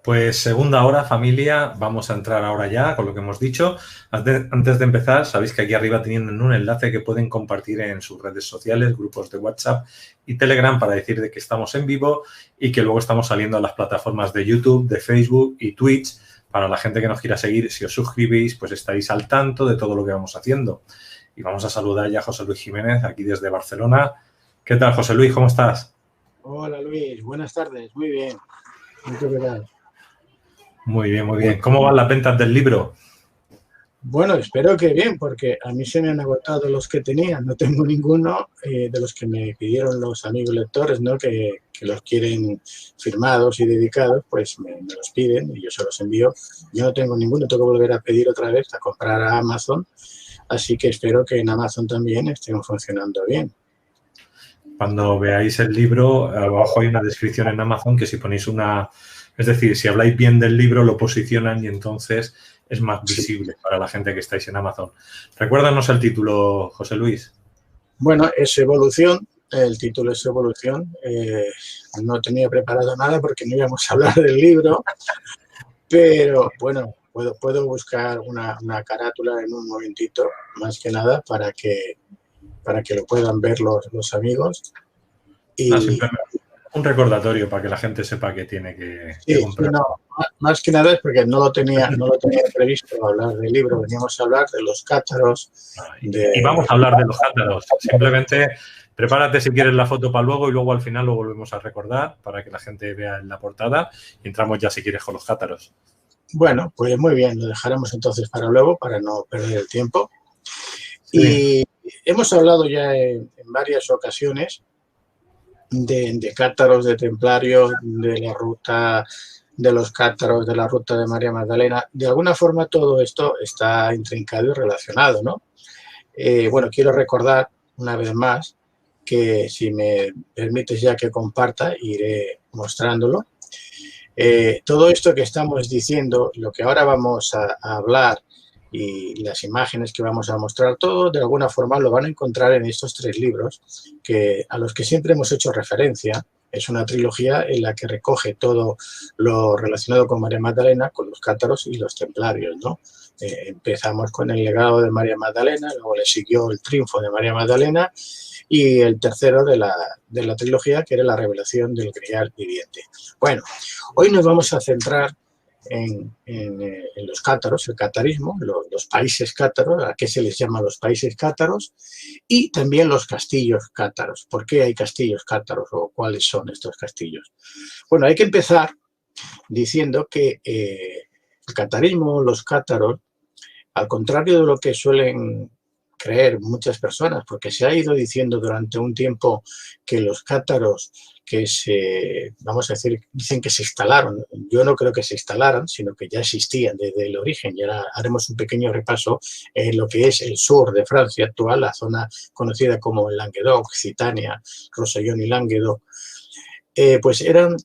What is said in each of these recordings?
Pues segunda hora, familia. Vamos a entrar ahora ya con lo que hemos dicho. Antes de empezar, sabéis que aquí arriba tienen un enlace que pueden compartir en sus redes sociales, grupos de WhatsApp y Telegram para decir de que estamos en vivo y que luego estamos saliendo a las plataformas de YouTube, de Facebook y Twitch. Para la gente que nos quiera seguir, si os suscribís, pues estaréis al tanto de todo lo que vamos haciendo. Y vamos a saludar ya a José Luis Jiménez, aquí desde Barcelona. ¿Qué tal, José Luis? ¿Cómo estás? Hola, Luis. Buenas tardes. Muy bien. ¿Y tú qué tal? Muy bien, muy bien. ¿Cómo van las ventas del libro? Bueno, espero que bien, porque a mí se me han agotado los que tenía. No tengo ninguno de los que me pidieron los amigos lectores, ¿no? Que los quieren firmados y dedicados, pues me los piden y yo se los envío. Yo no tengo ninguno, tengo que volver a pedir otra vez, a comprar a Amazon. Así que espero que en Amazon también estén funcionando bien. Cuando veáis el libro, abajo hay una descripción en Amazon que si ponéis una... Es decir, si habláis bien del libro, lo posicionan y entonces es más visible para la gente que estáis en Amazon. Recuérdanos el título, José Luis. Bueno, es Evolución. El título es Evolución. No tenía preparado nada porque no íbamos a hablar del libro, pero bueno, puedo buscar una carátula en un momentito, más que nada, para que lo puedan ver los amigos. Y un recordatorio para que la gente sepa que tiene que comprar. Sí, no, más que nada es porque no lo tenía previsto hablar del libro. Veníamos a hablar de los cátaros. Y vamos a hablar de los cátaros. Simplemente prepárate si quieres la foto para luego y luego al final lo volvemos a recordar para que la gente vea en la portada y entramos ya si quieres con los cátaros. Bueno, pues muy bien, lo dejaremos entonces para luego, para no perder el tiempo. Sí. Y hemos hablado ya en varias ocasiones de cátaros, de templarios, de la ruta de los cátaros, de la ruta de María Magdalena. De alguna forma todo esto está intrincado y relacionado, ¿no? Bueno, quiero recordar una vez más que si me permites ya que comparta, iré mostrándolo. Todo esto que estamos diciendo, lo que ahora vamos a hablar y las imágenes que vamos a mostrar, todo de alguna forma lo van a encontrar en estos tres libros a los que siempre hemos hecho referencia. Es una trilogía en la que recoge todo lo relacionado con María Magdalena, con los cátaros y los templarios, ¿no? Empezamos con el legado de María Magdalena, luego le siguió el triunfo de María Magdalena y el tercero de la trilogía, que era la revelación del Grial viviente. Bueno, hoy nos vamos a centrar en los cátaros, el catarismo, los países cátaros, a qué se les llama los países cátaros, y también los castillos cátaros. ¿Por qué hay castillos cátaros o cuáles son estos castillos? Bueno, hay que empezar diciendo que el catarismo, los cátaros, al contrario de lo que suelen creer muchas personas, porque se ha ido diciendo durante un tiempo que los cátaros vamos a decir, dicen que se instalaron. Yo no creo que se instalaran, sino que ya existían desde el origen. Y ahora haremos un pequeño repaso en lo que es el sur de Francia actual, la zona conocida como el Languedoc, Occitania, Rosellón y Languedoc. Pues eran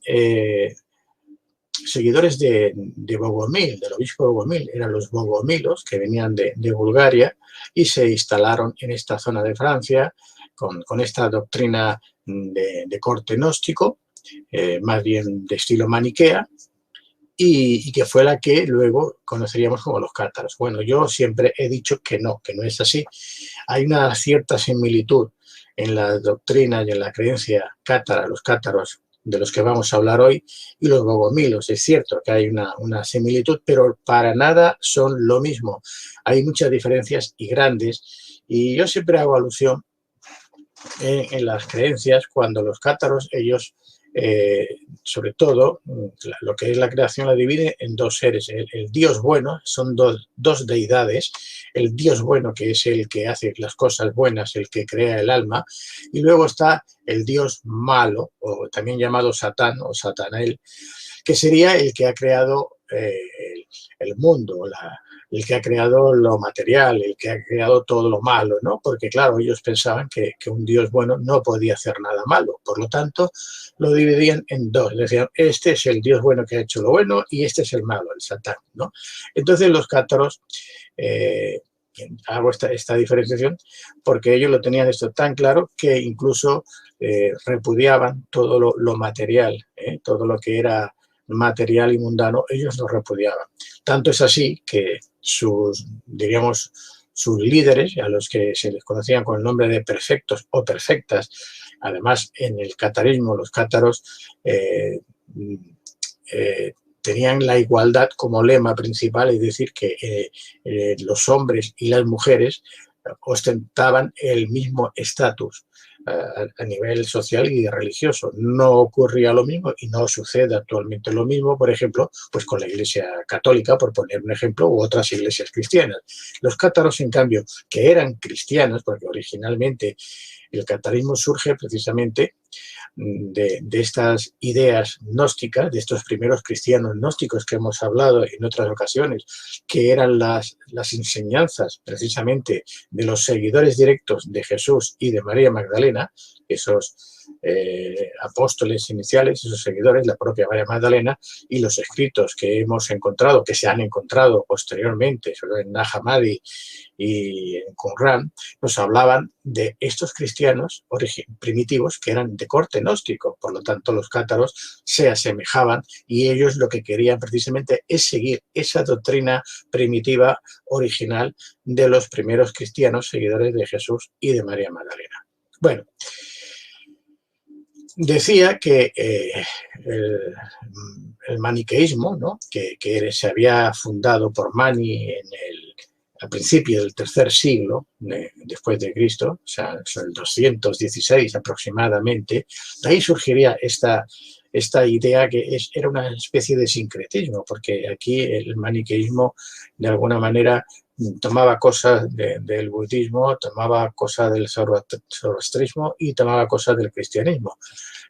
seguidores de Bogomil, del obispo Bogomil. Eran los bogomilos que venían de Bulgaria y se instalaron en esta zona de Francia con esta doctrina de corte gnóstico, más bien de estilo maniquea, y que fue la que luego conoceríamos como los cátaros. Bueno, yo siempre he dicho que no es así. Hay una cierta similitud en la doctrina y en la creencia cátara, los cátaros de los que vamos a hablar hoy, y los bogomilos. Es cierto que hay una similitud, pero para nada son lo mismo. Hay muchas diferencias y grandes, y yo siempre hago alusión en las creencias cuando los cátaros, ellos, sobre todo, lo que es la creación la divide en dos seres. El Dios bueno, son dos deidades, el Dios bueno, que es el que hace las cosas buenas, el que crea el alma, y luego está el Dios malo, o también llamado Satán o Satanael, que sería el que ha creado el mundo, el que ha creado lo material, el que ha creado todo lo malo, ¿no? Porque, claro, ellos pensaban que un Dios bueno no podía hacer nada malo. Por lo tanto, lo dividían en dos. Decían, este es el Dios bueno que ha hecho lo bueno y este es el malo, el Satán, ¿no? Entonces, los cátaros, hago esta diferenciación porque ellos lo tenían esto tan claro que incluso repudiaban todo lo material, todo lo que era material y mundano, ellos lo repudiaban. Tanto es así que sus, diríamos, sus líderes, a los que se les conocían con el nombre de perfectos o perfectas, además en el catarismo los cátaros tenían la igualdad como lema principal, es decir, que los hombres y las mujeres ostentaban el mismo estatus a nivel social y religioso. No ocurría lo mismo y no sucede actualmente lo mismo, por ejemplo, pues con la Iglesia Católica, por poner un ejemplo, u otras iglesias cristianas. Los cátaros, en cambio, que eran cristianos, porque originalmente el catarismo surge precisamente de estas ideas gnósticas, de estos primeros cristianos gnósticos que hemos hablado en otras ocasiones, que eran las enseñanzas precisamente de los seguidores directos de Jesús y de María Magdalena, esos apóstoles iniciales, esos seguidores, la propia María Magdalena, y los escritos que hemos encontrado, que se han encontrado posteriormente, sobre todo en Nag Hammadi y en Qumran, nos hablaban de estos cristianos primitivos que eran de corte gnóstico. Por lo tanto, los cátaros se asemejaban y ellos lo que querían precisamente es seguir esa doctrina primitiva original de los primeros cristianos seguidores de Jesús y de María Magdalena. Bueno, decía que el maniqueísmo, ¿no?, que se había fundado por Mani al principio del tercer siglo después de Cristo, o sea, en el 216 aproximadamente, de ahí surgiría esta idea que era una especie de sincretismo, porque aquí el maniqueísmo de alguna manera tomaba cosas del budismo, tomaba cosas del zoroastrismo y tomaba cosas del cristianismo.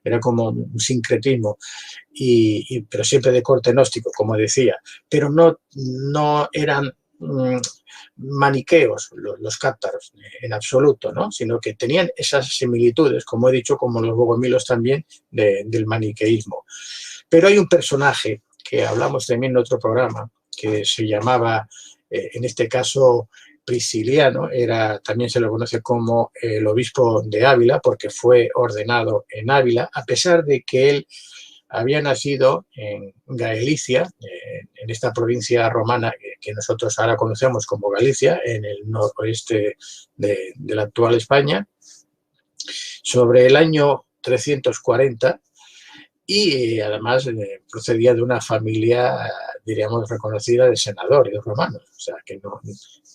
Era como un sincretismo, pero siempre de corte gnóstico, como decía, pero no eran maniqueos los cátaros en absoluto, ¿no?, sino que tenían esas similitudes, como he dicho, como los bogomilos también del maniqueísmo. Pero hay un personaje que hablamos también en otro programa, que se llamaba, en este caso, Prisciliano, también se lo conoce como el obispo de Ávila, porque fue ordenado en Ávila, a pesar de que él había nacido en Galicia, en esta provincia romana que nosotros ahora conocemos como Galicia, en el noroeste de la actual España, sobre el año 340, y además procedía de una familia, diríamos, reconocida de senadores romanos, o sea, que no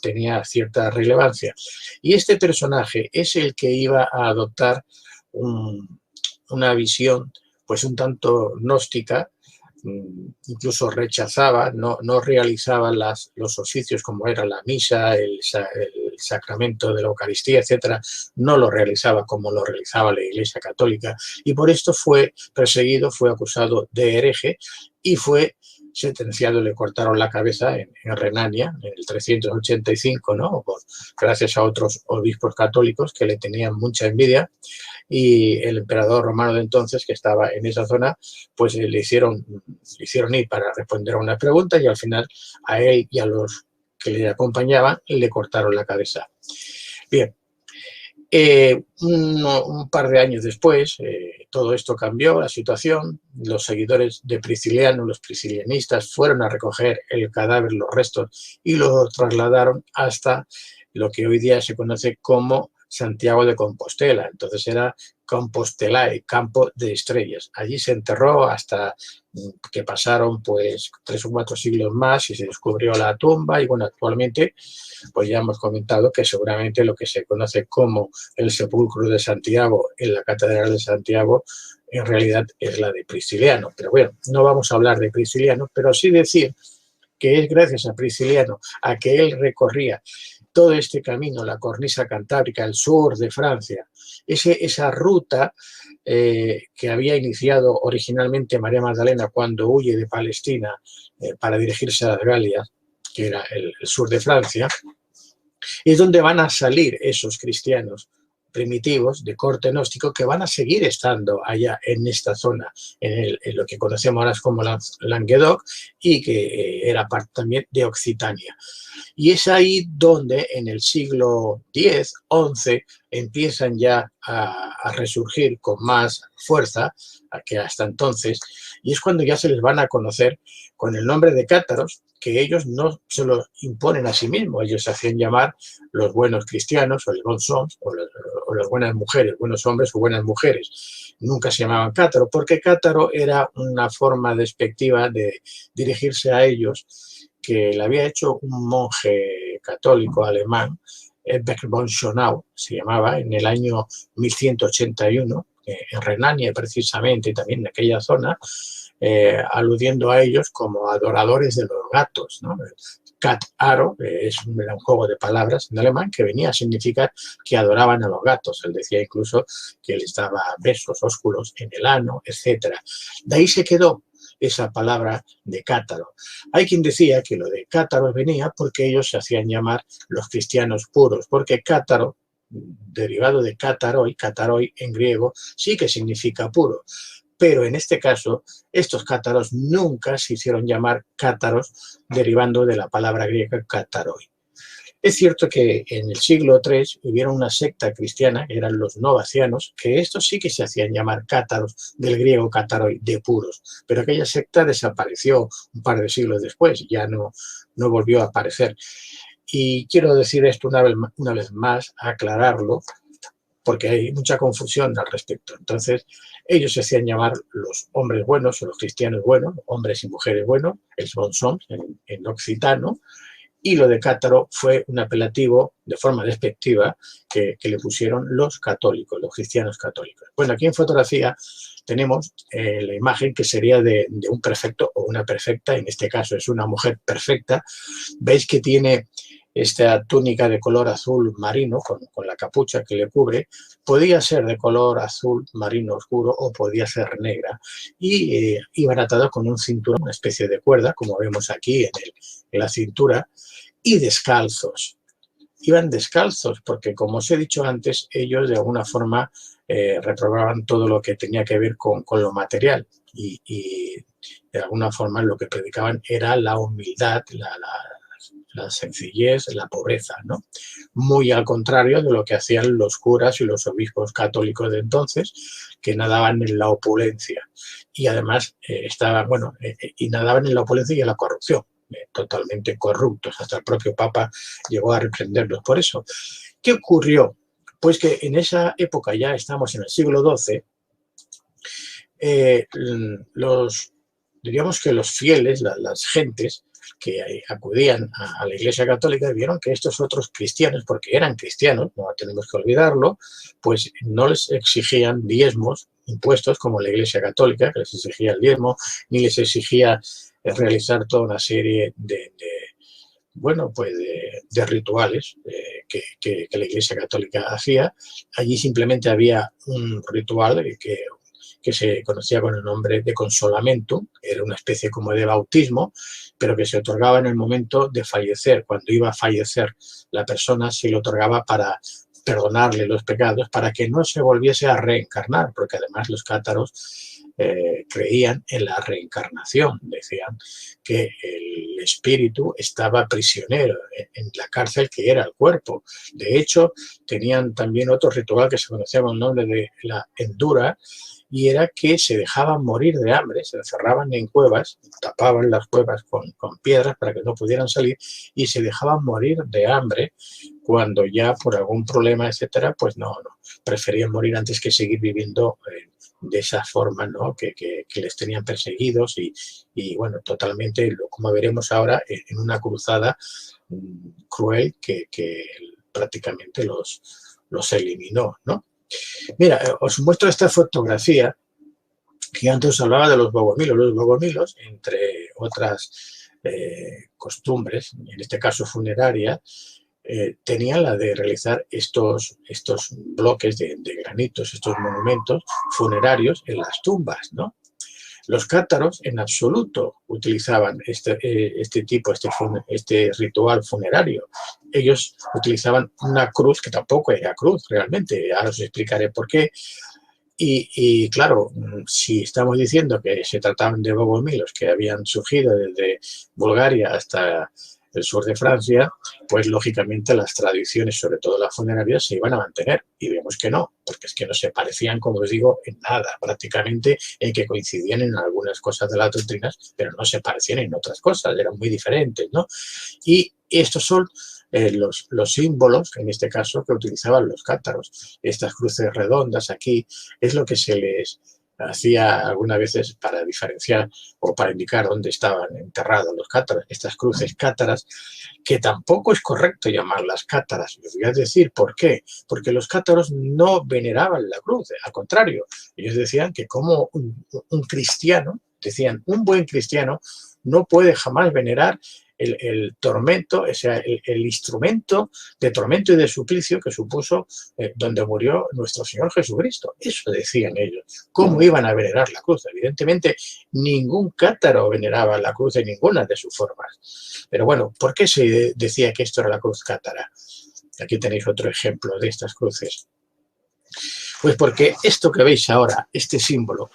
tenía cierta relevancia. Y este personaje es el que iba a adoptar una visión pues un tanto gnóstica, incluso rechazaba, no realizaba los oficios como era la misa, el sacramento de la Eucaristía, etcétera, no lo realizaba como lo realizaba la Iglesia Católica, y por esto fue perseguido, fue acusado de hereje y fue sentenciado, le cortaron la cabeza en Renania en el 385, ¿no?, gracias a otros obispos católicos que le tenían mucha envidia, y el emperador romano de entonces, que estaba en esa zona, pues le hicieron ir para responder a una pregunta, y al final a él y a los que le acompañaban le cortaron la cabeza. Bien, un par de años después, todo esto cambió, la situación. Los seguidores de Prisciliano, los priscilianistas, fueron a recoger el cadáver, los restos, y lo trasladaron hasta lo que hoy día se conoce como Santiago de Compostela. Entonces era Compostelae, campo de estrellas. Allí se enterró hasta que pasaron pues 3 o 4 siglos más y se descubrió la tumba, y bueno, actualmente pues ya hemos comentado que seguramente lo que se conoce como el sepulcro de Santiago en la Catedral de Santiago en realidad es la de Prisciliano. Pero bueno, no vamos a hablar de Prisciliano, pero sí decir que es gracias a Prisciliano, a que él recorría todo este camino, la cornisa cantábrica, el sur de Francia, esa ruta que había iniciado originalmente María Magdalena cuando huye de Palestina para dirigirse a las Galias, que era el sur de Francia, es donde van a salir esos cristianos primitivos de corte gnóstico que van a seguir estando allá en esta zona, en lo que conocemos ahora como Languedoc, y que era parte también de Occitania. Y es ahí donde en el siglo X, XI, empiezan ya a resurgir con más fuerza que hasta entonces, y es cuando ya se les van a conocer con el nombre de cátaros, que ellos no se lo imponen a sí mismos, ellos se hacían llamar los buenos cristianos o el bons homes, o las buenas mujeres, buenos hombres o buenas mujeres. Nunca se llamaban cátaro, porque cátaro era una forma despectiva de dirigirse a ellos que le había hecho un monje católico alemán, Edberg von Schönau, se llamaba, en el año 1181, en Renania precisamente, y también en aquella zona, aludiendo a ellos como adoradores de los gatos, ¿no? Cat Aro era un juego de palabras en alemán que venía a significar que adoraban a los gatos. Él decía incluso que les daba besos, ósculos en el ano, etc. De ahí se quedó esa palabra de cátaro. Hay quien decía que lo de cátaros venía porque ellos se hacían llamar los cristianos puros, porque cátaro, derivado de cataroi en griego, sí que significa puro. Pero en este caso, estos cátaros nunca se hicieron llamar cátaros derivando de la palabra griega kataroi. Es cierto que en el siglo III hubieron una secta cristiana, que eran los novacianos, que estos sí que se hacían llamar cátaros, del griego kataroi, de puros, pero aquella secta desapareció un par de siglos después, ya no volvió a aparecer. Y quiero decir esto una vez más, aclararlo, porque hay mucha confusión al respecto. Entonces, ellos se hacían llamar los hombres buenos o los cristianos buenos, hombres y mujeres buenos, el bons homes en occitano, y lo de cátaro fue un apelativo de forma despectiva que le pusieron los católicos, los cristianos católicos. Bueno, aquí en fotografía tenemos la imagen que sería de un perfecto o una perfecta, en este caso es una mujer perfecta. Veis que tiene esta túnica de color azul marino con la capucha que le cubre, podía ser de color azul marino oscuro o podía ser negra, y iban atados con un cinturón, una especie de cuerda, como vemos aquí en la cintura, y descalzos. Iban descalzos porque, como os he dicho antes, ellos de alguna forma reprobaban todo lo que tenía que ver con lo material y de alguna forma lo que predicaban era la humildad, la sencillez, la pobreza, ¿no? Muy al contrario de lo que hacían los curas y los obispos católicos de entonces, que nadaban en la opulencia y además y nadaban en la opulencia y en la corrupción, totalmente corruptos. Hasta el propio Papa llegó a reprenderlos por eso. ¿Qué ocurrió? Pues que en esa época, ya estamos en el siglo XII, diríamos que los fieles, las gentes que acudían a la Iglesia Católica, vieron que estos otros cristianos, porque eran cristianos, no tenemos que olvidarlo, pues no les exigían diezmos, impuestos, como la Iglesia Católica, que les exigía el diezmo, ni les exigía realizar toda una serie de rituales que la Iglesia Católica hacía. Allí simplemente había un ritual que se conocía con el nombre de consolamento, era una especie como de bautismo, pero que se otorgaba en el momento de fallecer. Cuando iba a fallecer la persona, se le otorgaba para perdonarle los pecados, para que no se volviese a reencarnar, porque además los cátaros creían en la reencarnación. Decían que el espíritu estaba prisionero en la cárcel que era el cuerpo. De hecho, tenían también otro ritual que se conocía con el nombre de la endura, y era que se dejaban morir de hambre, se encerraban en cuevas, tapaban las cuevas con piedras para que no pudieran salir, y se dejaban morir de hambre cuando ya por algún problema, etcétera, pues no, preferían morir antes que seguir viviendo de esa forma, ¿no? que les tenían perseguidos y bueno, totalmente, como veremos ahora, en una cruzada cruel que prácticamente los eliminó, ¿no? Mira, os muestro esta fotografía que antes os hablaba de los bogomilos. Los bogomilos, entre otras costumbres, en este caso funeraria, tenían la de realizar estos bloques de granitos, estos monumentos funerarios en las tumbas, ¿no? Los cátaros en absoluto utilizaban este ritual funerario. Ellos utilizaban una cruz que tampoco era cruz realmente. Ahora os explicaré por qué. Y claro, si estamos diciendo que se trataban de bogomilos que habían surgido desde Bulgaria hasta el sur de Francia, pues lógicamente las tradiciones, sobre todo las funerarias, se iban a mantener. Y vemos que no, porque es que no se parecían, como os digo, en nada. Prácticamente en que coincidían en algunas cosas de las doctrinas, pero no se parecían en otras cosas, eran muy diferentes, ¿no? Y estos son los símbolos, en este caso, que utilizaban los cátaros. Estas cruces redondas aquí es lo que se les hacía algunas veces para diferenciar o para indicar dónde estaban enterrados los cátaros. Estas cruces cátaras, que tampoco es correcto llamarlas cátaras. Les voy a decir por qué. Porque los cátaros no veneraban la cruz, al contrario. Ellos decían que como un cristiano, decían, un buen cristiano no puede jamás venerar el tormento, o sea, el instrumento de tormento y de suplicio que supuso donde murió nuestro Señor Jesucristo. Eso decían ellos. ¿Cómo iban a venerar la cruz? Evidentemente, ningún cátaro veneraba la cruz en ninguna de sus formas. Pero bueno, ¿por qué se decía que esto era la cruz cátara? Aquí tenéis otro ejemplo de estas cruces. Pues porque esto que veis ahora, este símbolo,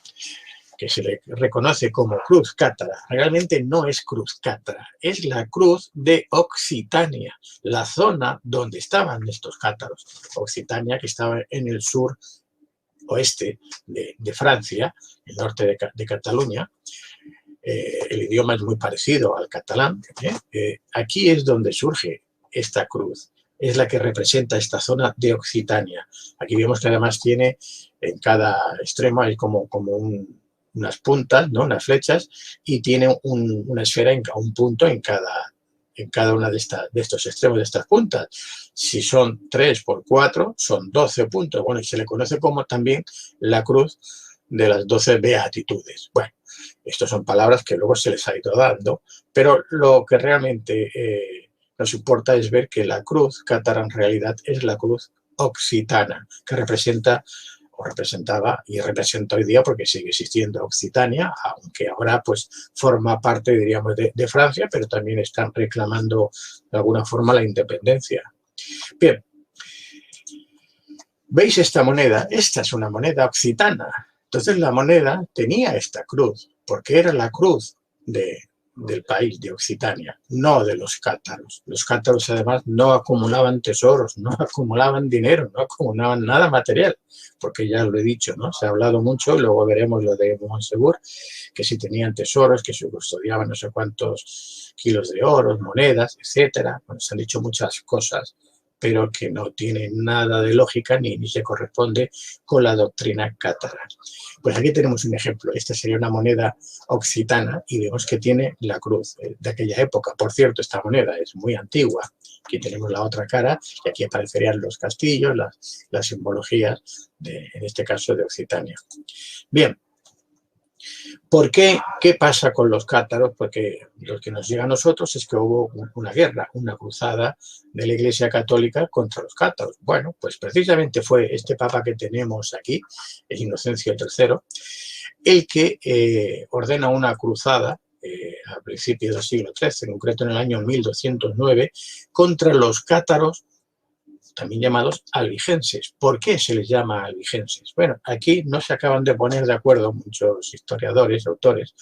que se le reconoce como cruz cátara, realmente no es cruz cátara, es la cruz de Occitania, la zona donde estaban estos cátaros. Occitania, que estaba en el sur oeste de Francia, el norte de Cataluña. El idioma es muy parecido al catalán. Aquí es donde surge esta cruz. Es la que representa esta zona de Occitania. Aquí vemos que además tiene en cada extremo hay como unas puntas, ¿no? Unas flechas, y tiene una esfera, un punto en cada una de estos extremos de estas puntas. Si son 3 por 4, son 12 puntos. Bueno, y se le conoce como también la cruz de las 12 beatitudes. Bueno, estas son palabras que luego se les ha ido dando, pero lo que realmente nos importa es ver que la cruz cátara en realidad es la cruz occitana, que representa o representaba y representa hoy día, porque sigue existiendo Occitania, aunque ahora pues forma parte, diríamos, de Francia, pero también están reclamando de alguna forma la independencia. Bien, ¿veis esta moneda? Esta es una moneda occitana. Entonces la moneda tenía esta cruz, porque era la cruz del país de Occitania, no de los cátaros. Los cátaros además no acumulaban tesoros, no acumulaban dinero, no acumulaban nada material, porque ya lo he dicho, ¿no? Se ha hablado mucho, luego veremos lo de Montsegur, que si tenían tesoros, que se custodiaban no sé cuántos kilos de oro, monedas, etcétera. Bueno, se han dicho muchas cosas, pero que no tiene nada de lógica ni se corresponde con la doctrina cátara. Pues aquí tenemos un ejemplo. Esta sería una moneda occitana y vemos que tiene la cruz de aquella época. Por cierto, esta moneda es muy antigua. Aquí tenemos la otra cara y aquí aparecerían los castillos, las simbologías, en este caso de Occitania. Bien. ¿Por qué? ¿Qué pasa con los cátaros? Porque lo que nos llega a nosotros es que hubo una guerra, una cruzada de la Iglesia Católica contra los cátaros. Bueno, pues precisamente fue este papa que tenemos aquí, el Inocencio III, el que ordena una cruzada a principios del siglo XIII, en concreto en el año 1209, contra los cátaros, también llamados albigenses. ¿Por qué se les llama albigenses? Bueno, aquí no se acaban de poner de acuerdo muchos historiadores, autores,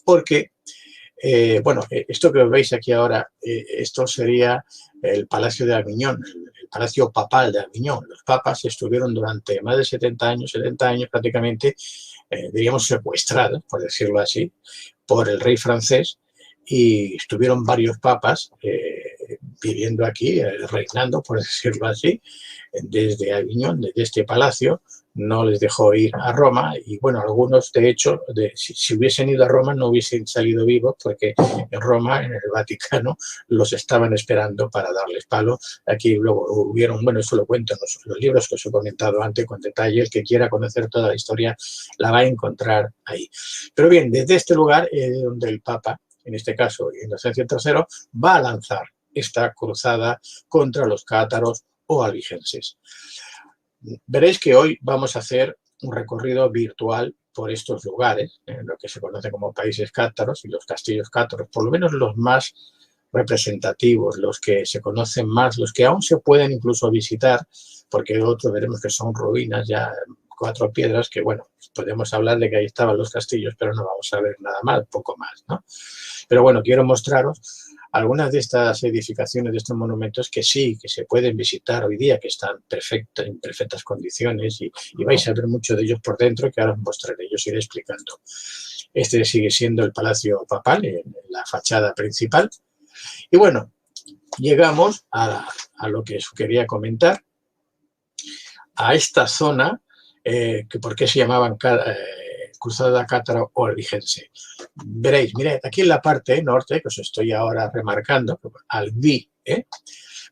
porque, bueno, esto que veis aquí ahora, esto sería el Palacio de Aviñón, el Palacio Papal de Aviñón. Los papas estuvieron durante más de 70 años prácticamente, diríamos, secuestrados, por decirlo así, por el rey francés, y estuvieron varios papas viviendo aquí, reinando, por decirlo así, desde Aviñón, desde este palacio. No les dejó ir a Roma y, bueno, algunos, de hecho, si hubiesen ido a Roma no hubiesen salido vivos, porque en Roma, en el Vaticano, los estaban esperando para darles palo. Aquí luego hubieron, bueno, eso lo cuento en los libros que os he comentado antes con detalle. El que quiera conocer toda la historia la va a encontrar ahí. Pero bien, desde este lugar, donde el Papa, en este caso Inocencio III, va a lanzar esta cruzada contra los cátaros o albigenses. Veréis que hoy vamos a hacer un recorrido virtual por estos lugares, lo que se conoce como países cátaros y los castillos cátaros, por lo menos los más representativos, los que se conocen más, los que aún se pueden incluso visitar, porque otros veremos que son ruinas, ya 4 piedras, que bueno, podemos hablar de que ahí estaban los castillos, pero no vamos a ver nada más, poco más, ¿no? Pero bueno, quiero mostraros algunas de estas edificaciones, de estos monumentos que sí, que se pueden visitar hoy día, que están en perfectas condiciones y vais a ver muchos de ellos por dentro, que ahora os mostraré, yo os iré explicando. Este sigue siendo el Palacio Papal, en la fachada principal. Y bueno, llegamos a lo que os quería comentar, a esta zona, que por qué se llamaban Cruzada Cátaro o Albigense. Veréis, mirad, aquí en la parte norte, que os estoy ahora remarcando, Albí,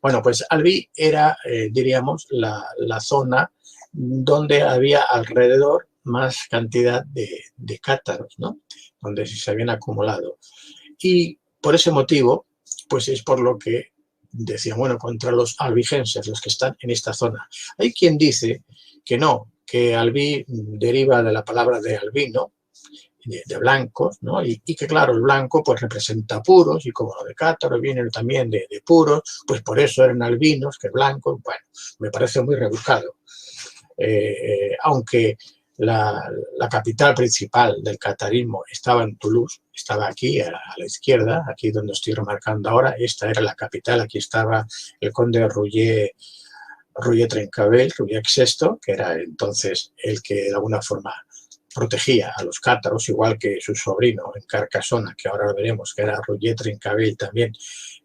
bueno, pues Albí era, diríamos, la zona donde había alrededor más cantidad de cátaros, ¿no? Donde se habían acumulado. Y por ese motivo, pues es por lo que decían, bueno, contra los albigenses, los que están en esta zona. Hay quien dice que no, que albí deriva de la palabra de albino, de blancos, ¿no? Y que claro, el blanco pues representa puros, y como lo de cátaro viene también de puros, pues por eso eran albinos, que blancos. Bueno, me parece muy rebuscado. Aunque la capital principal del catarismo estaba en Toulouse, estaba aquí a la izquierda, aquí donde estoy remarcando ahora, esta era la capital, aquí estaba el conde Rouget Trencavel, Rouget VI, que era entonces el que de alguna forma protegía a los cátaros, igual que su sobrino en Carcassona, que ahora lo veremos, que era Rouget Trencavel también,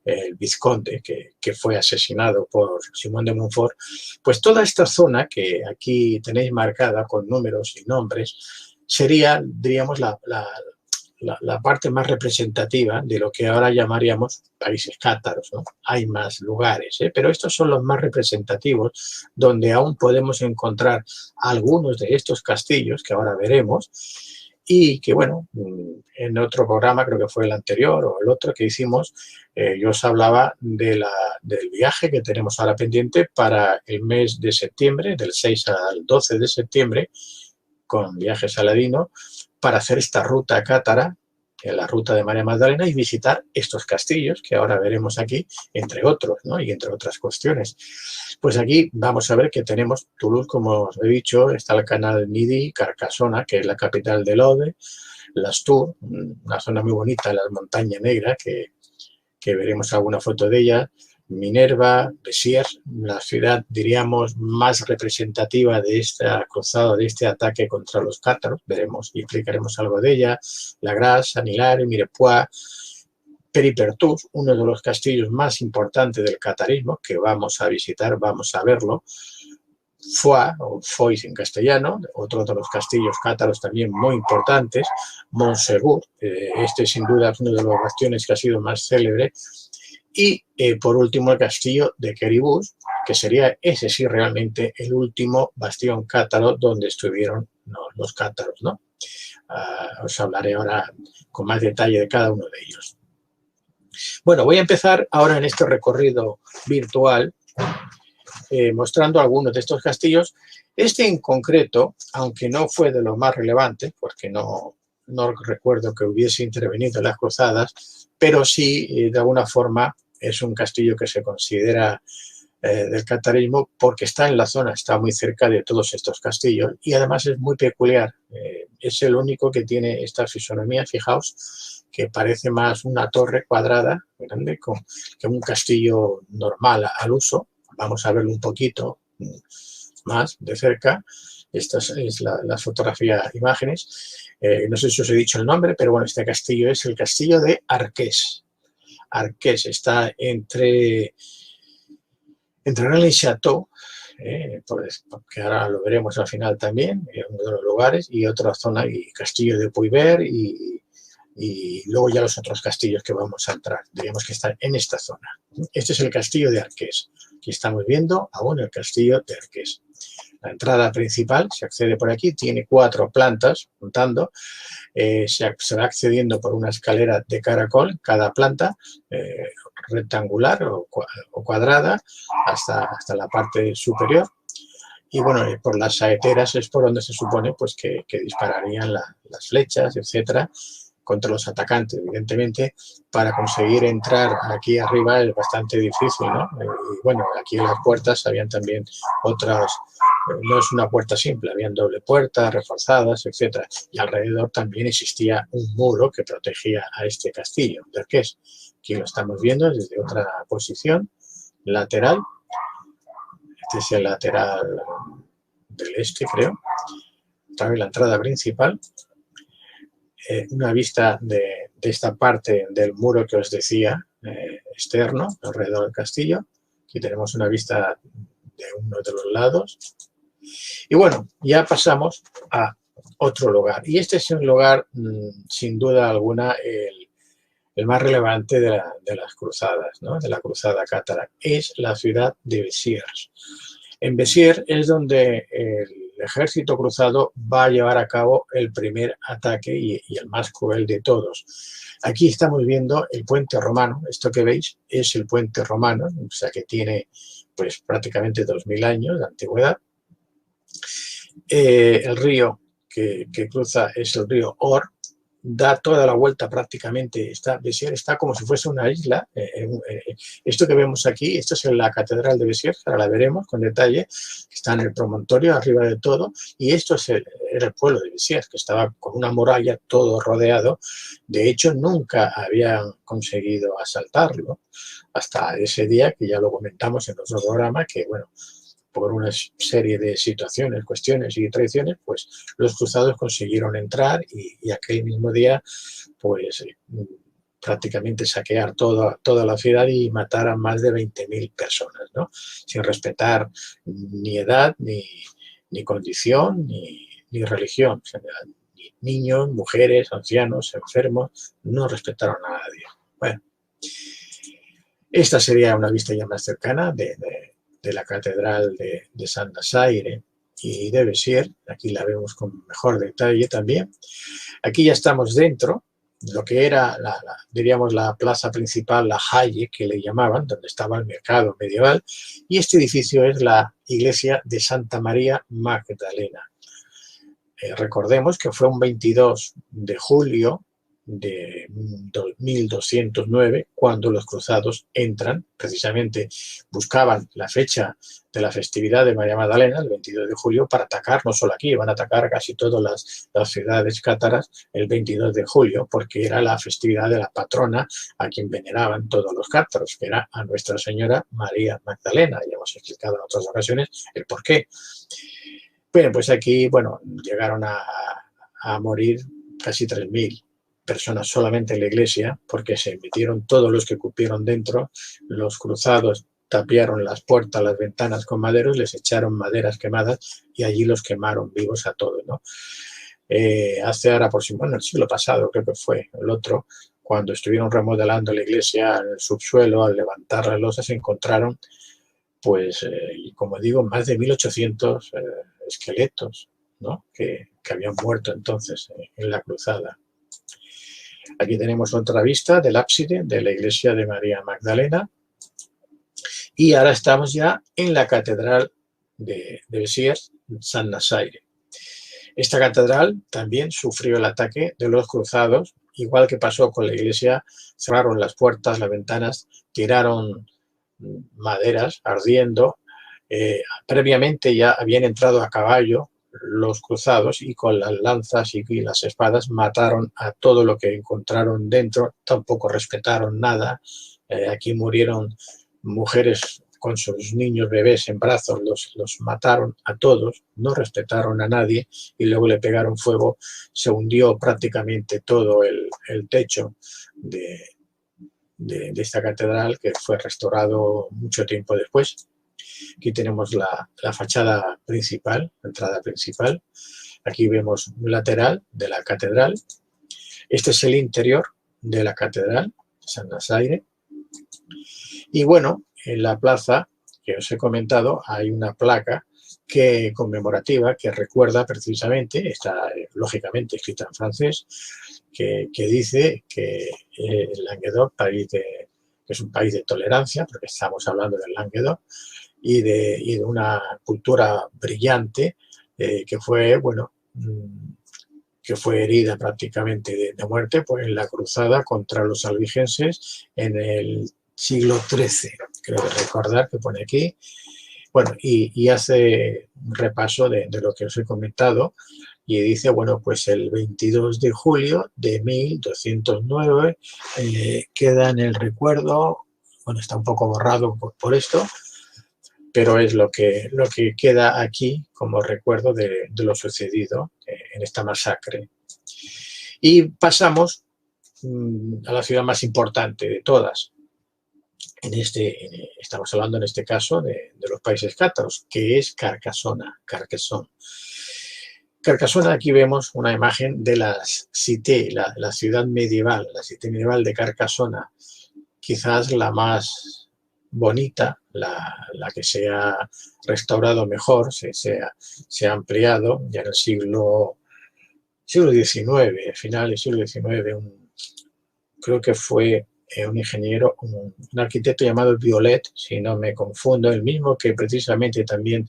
el vizconde que fue asesinado por Simón de Montfort. Pues toda esta zona que aquí tenéis marcada con números y nombres sería, diríamos, la parte más representativa de lo que ahora llamaríamos países cátaros, ¿no? Hay más lugares, pero estos son los más representativos, donde aún podemos encontrar algunos de estos castillos que ahora veremos, y que, bueno, en otro programa, creo que fue el anterior o el otro que hicimos, yo os hablaba del viaje que tenemos ahora pendiente para el mes de septiembre, del 6 al 12 de septiembre, con Viaje Saladino, para hacer esta ruta cátara, la ruta de María Magdalena, y visitar estos castillos que ahora veremos aquí, entre otros, ¿no? Y entre otras cuestiones. Pues aquí vamos a ver que tenemos Toulouse, como os he dicho, está el canal Midi, Carcassona, que es la capital del Aude, Las Tours, una zona muy bonita, la montaña negra, que veremos alguna foto de ella, Minerva, Béziers, la ciudad, diríamos, más representativa de esta cruzada, de este ataque contra los cátaros, veremos y explicaremos algo de ella, La Grasse, Saint-Hilaire, Mirepoix, Peripertus, uno de los castillos más importantes del catarismo, que vamos a visitar, vamos a verlo, Foix, o Foix en castellano, otro de los castillos cátaros también muy importantes, Montsegur, este sin duda es uno de los bastiones que ha sido más célebre, y por último el castillo de Queribus, que sería ese sí realmente el último bastión cátaro donde estuvieron los cátaros, ¿no? Os hablaré ahora con más detalle de cada uno de ellos. Bueno, voy a empezar ahora en este recorrido virtual mostrando algunos de estos castillos. Este en concreto, aunque no fue de los más relevantes, porque no recuerdo que hubiese intervenido en las cruzadas, pero sí, de alguna forma, es un castillo que se considera del catarismo porque está en la zona, está muy cerca de todos estos castillos, y además es muy peculiar. Es el único que tiene esta fisonomía, fijaos, que parece más una torre cuadrada, grande, que un castillo normal al uso. Vamos a verlo un poquito más de cerca. Esta es la fotografía, imágenes. No sé si os he dicho el nombre, pero bueno, este castillo es el castillo de Arques. Arques está entre Rennes y Château, porque ahora lo veremos al final también, uno de los lugares, y otra zona, y castillo de Puybert, y luego ya los otros castillos que vamos a entrar. Diríamos que están en esta zona. Este es el castillo de Arques. Aquí estamos viendo aún el castillo de Arques. La entrada principal, se accede por aquí, tiene 4 plantas, contando. Se va accediendo por una escalera de caracol, cada planta, rectangular o cuadrada, hasta la parte superior. Y bueno, por las saeteras es por donde se supone pues, que dispararían las flechas, etcétera, contra los atacantes. Evidentemente, para conseguir entrar aquí arriba es bastante difícil, ¿no? Y bueno, aquí en las puertas habían también otros no es una puerta simple, habían doble puerta, reforzadas, etcétera. Y alrededor también existía un muro que protegía a este castillo de Arqués. Aquí lo estamos viendo desde otra posición lateral. Este es el lateral del este, creo. Otra vez la entrada principal. Una vista de esta parte del muro que os decía, externo, alrededor del castillo. Aquí tenemos una vista de uno de los lados. Y bueno, ya pasamos a otro lugar. Y este es un lugar, sin duda alguna, el más relevante de las cruzadas, ¿no? De la cruzada cátara. Es la ciudad de Béziers. En Béziers es donde el ejército cruzado va a llevar a cabo el primer ataque y el más cruel de todos. Aquí estamos viendo el puente romano. Esto que veis es el puente romano, o sea que tiene pues prácticamente 2000 años de antigüedad. El río que cruza es el río Or, da toda la vuelta prácticamente. Béziers está como si fuese una isla. Esto que vemos aquí, esto es la catedral de Béziers, ahora la veremos con detalle, está en el promontorio arriba de todo, y esto era el pueblo de Béziers, que estaba con una muralla todo rodeado. De hecho, nunca habían conseguido asaltarlo hasta ese día, que ya lo comentamos en otro programa, que bueno, por una serie de situaciones, cuestiones y traiciones, pues los cruzados consiguieron entrar y aquel mismo día, pues prácticamente saquear toda la ciudad y matar a más de 20.000 personas, ¿no? Sin respetar ni edad, ni condición, ni religión. O sea, ni niños, mujeres, ancianos, enfermos, no respetaron a nadie. Bueno, esta sería una vista ya más cercana de la catedral de Saint-Nazaire y de Béziers. Aquí la vemos con mejor detalle también. Aquí ya estamos dentro, lo que era, diríamos, la plaza principal, la Halle, que le llamaban, donde estaba el mercado medieval, y este edificio es la iglesia de Santa María Magdalena. Recordemos que fue un 22 de julio de 1209 cuando los cruzados entran, precisamente buscaban la fecha de la festividad de María Magdalena, el 22 de julio, para atacar, no solo aquí, van a atacar casi todas las ciudades cátaras el 22 de julio, porque era la festividad de la patrona a quien veneraban todos los cátaros, que era a Nuestra Señora María Magdalena. Ya hemos explicado en otras ocasiones el porqué. Bueno, pues aquí, bueno, llegaron a morir casi 3000 personas solamente en la iglesia, porque se metieron todos los que cupieron dentro. Los cruzados tapiaron las puertas, las ventanas con maderos, les echaron maderas quemadas y allí los quemaron vivos a todos, ¿no? Hace ahora, bueno, el siglo pasado creo que fue el otro, cuando estuvieron remodelando la iglesia en el subsuelo, al levantar las losas se encontraron, pues, como digo, más de 1800 esqueletos, ¿no? que habían muerto entonces en la cruzada. Aquí tenemos otra vista del ábside de la iglesia de María Magdalena. Y ahora estamos ya en la catedral de Béziers, Saint-Nazaire. Esta catedral también sufrió el ataque de los cruzados, igual que pasó con la iglesia. Cerraron las puertas, las ventanas, tiraron maderas ardiendo. Previamente ya habían entrado a caballo los cruzados y con las lanzas y las espadas mataron a todo lo que encontraron dentro. Tampoco respetaron nada. Aquí murieron mujeres con sus niños bebés en brazos, los mataron a todos, no respetaron a nadie y luego le pegaron fuego. Se hundió prácticamente todo el techo de esta catedral, que fue restaurado mucho tiempo después. Aquí tenemos la fachada principal, la entrada principal. Aquí vemos un lateral de la catedral. Este es el interior de la catedral de Saint-Nazaire. Y bueno, en la plaza que os he comentado hay una placa conmemorativa que recuerda precisamente, está lógicamente escrita en francés, que dice que el Languedoc, que es un país de tolerancia, porque estamos hablando del Languedoc, y de una cultura brillante, que fue, bueno, que fue herida prácticamente de muerte pues, en la cruzada contra los albigenses en el siglo XIII. Creo que recordar que pone aquí. Bueno, y hace un repaso de lo que os he comentado y dice, bueno, pues el 22 de julio de 1209 queda en el recuerdo, bueno, está un poco borrado por esto, pero es lo que queda aquí como recuerdo de lo sucedido en esta masacre. Y pasamos a la ciudad más importante de todas. Estamos hablando en este caso de los países cátaros, que es Carcasona, Carcassonne. Carcasona, aquí vemos una imagen de la cité, la ciudad medieval, la cité medieval de Carcasona, quizás la más bonita, la que se ha restaurado mejor, se ha ampliado ya en el siglo XIX, final del siglo XIX, creo que fue un ingeniero, un arquitecto llamado Violet, si no me confundo, el mismo que precisamente también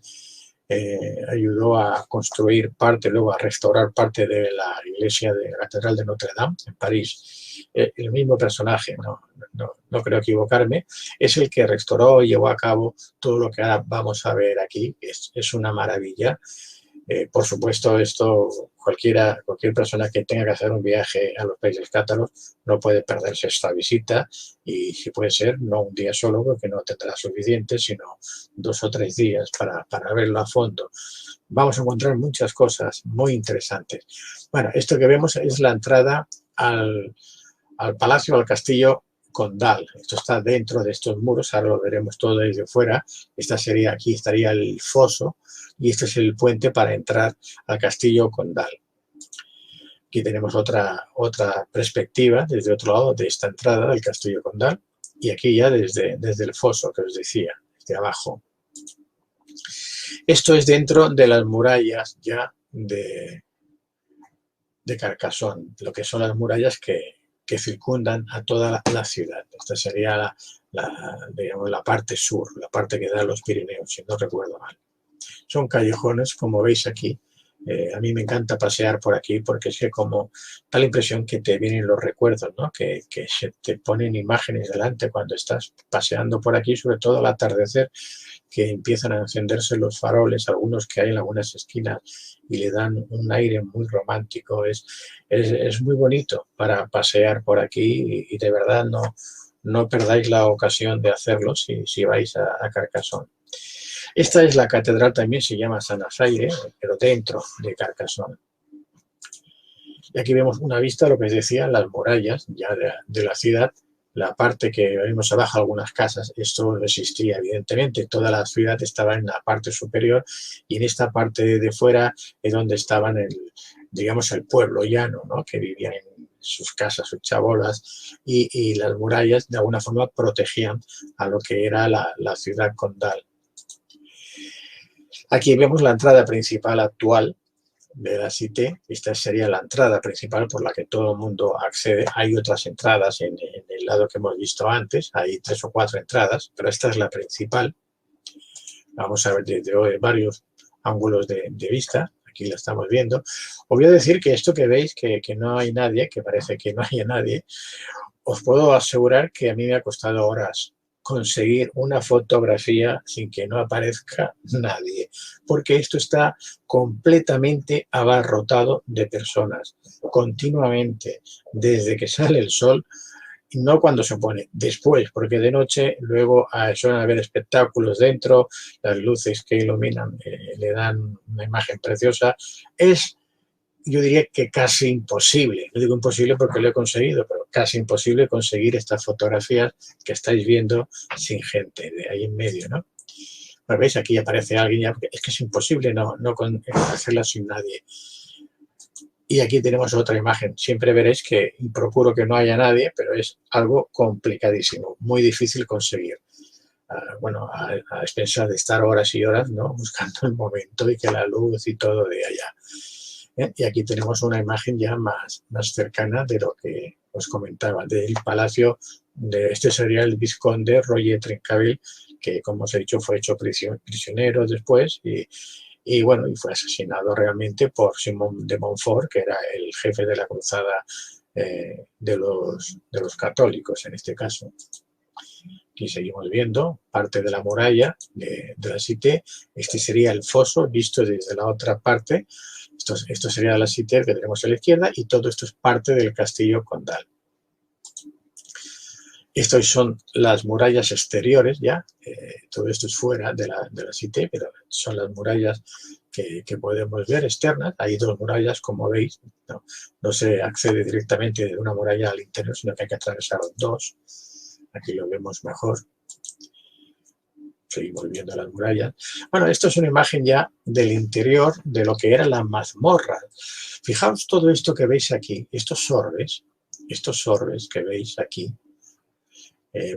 ayudó a construir parte, luego a restaurar parte de la iglesia de la Catedral de Notre Dame en París. El mismo personaje, no creo equivocarme, es el que restauró y llevó a cabo todo lo que ahora vamos a ver aquí. Es una maravilla. Por supuesto, esto cualquier persona que tenga que hacer un viaje a los países cátaros no puede perderse esta visita y, si puede ser, no un día solo, porque no tendrá suficiente, sino 2 o 3 días para verlo a fondo. Vamos a encontrar muchas cosas muy interesantes. Bueno, esto que vemos es la entrada al palacio, al castillo Condal. Esto está dentro de estos muros, ahora lo veremos todo desde fuera. Aquí estaría el foso y este es el puente para entrar al castillo Condal. Aquí tenemos otra perspectiva desde otro lado de esta entrada del castillo Condal y aquí ya desde el foso que os decía, desde abajo. Esto es dentro de las murallas ya de Carcassonne, lo que son las murallas que circundan a toda la ciudad. Esta sería digamos, la parte sur, la parte que da a los Pirineos, si no recuerdo mal. Son callejones, como veis aquí. A mí me encanta pasear por aquí porque es que como da la impresión que te vienen los recuerdos, ¿no? Que se te ponen imágenes delante cuando estás paseando por aquí, sobre todo al atardecer, que empiezan a encenderse los faroles, algunos que hay en algunas esquinas, y le dan un aire muy romántico. Es muy bonito para pasear por aquí y de verdad no perdáis la ocasión de hacerlo si vais a Carcassonne. Esta es la catedral, también se llama San Azaire, pero dentro de Carcassonne. Y aquí vemos una vista, lo que os decía, las murallas ya de la ciudad, la parte que vemos abajo, algunas casas. Esto no existía, evidentemente. Toda la ciudad estaba en la parte superior y en esta parte de fuera es donde estaban, digamos, el pueblo llano, ¿no? Que vivían en sus casas, sus chabolas, y las murallas de alguna forma protegían a lo que era la ciudad condal. Aquí vemos la entrada principal actual de la cité. Esta sería la entrada principal por la que todo el mundo accede. Hay otras entradas en el lado que hemos visto antes, hay 3 o 4 entradas, pero esta es la principal. Vamos a ver desde varios ángulos de vista. Aquí la estamos viendo. Os voy a decir que esto que veis, que no hay nadie, que parece que no haya nadie, os puedo asegurar que a mí me ha costado horas conseguir una fotografía sin que no aparezca nadie, porque esto está completamente abarrotado de personas, continuamente, desde que sale el sol, no cuando se pone, después, porque de noche luego suelen haber espectáculos dentro, las luces que iluminan le dan una imagen preciosa. Yo diría que casi imposible, no digo imposible porque lo he conseguido, pero casi imposible conseguir estas fotografías que estáis viendo sin gente de ahí en medio, ¿no? Bueno, veis, aquí aparece alguien, ya, es que es imposible no hacerlas sin nadie. Y aquí tenemos otra imagen. Siempre veréis que procuro que no haya nadie, pero es algo complicadísimo, muy difícil conseguir. Bueno, a expensas de estar horas y horas, ¿no? Buscando el momento y que la luz y todo de allá. Y aquí tenemos una imagen ya más cercana de lo que os comentaba, del palacio. Este sería el vizconde Roger Trencaville, que, como os he dicho, fue hecho prisionero después y bueno, y fue asesinado realmente por Simón de Montfort, que era el jefe de la cruzada de los católicos en este caso. Aquí seguimos viendo parte de la muralla de la Cité. Este sería el foso visto desde la otra parte. Esto sería la Cité que tenemos a la izquierda y todo esto es parte del castillo condal. Estas son las murallas exteriores ya. Todo esto es fuera de la Cité, pero son las murallas que podemos ver externas. Hay dos murallas, como veis. No se accede directamente de una muralla al interior, sino que hay que atravesar dos. Aquí lo vemos mejor. Seguimos viendo las murallas. Bueno, esto es una imagen ya del interior de lo que era la mazmorra. Fijaos todo esto que veis aquí, estos orbes que veis aquí.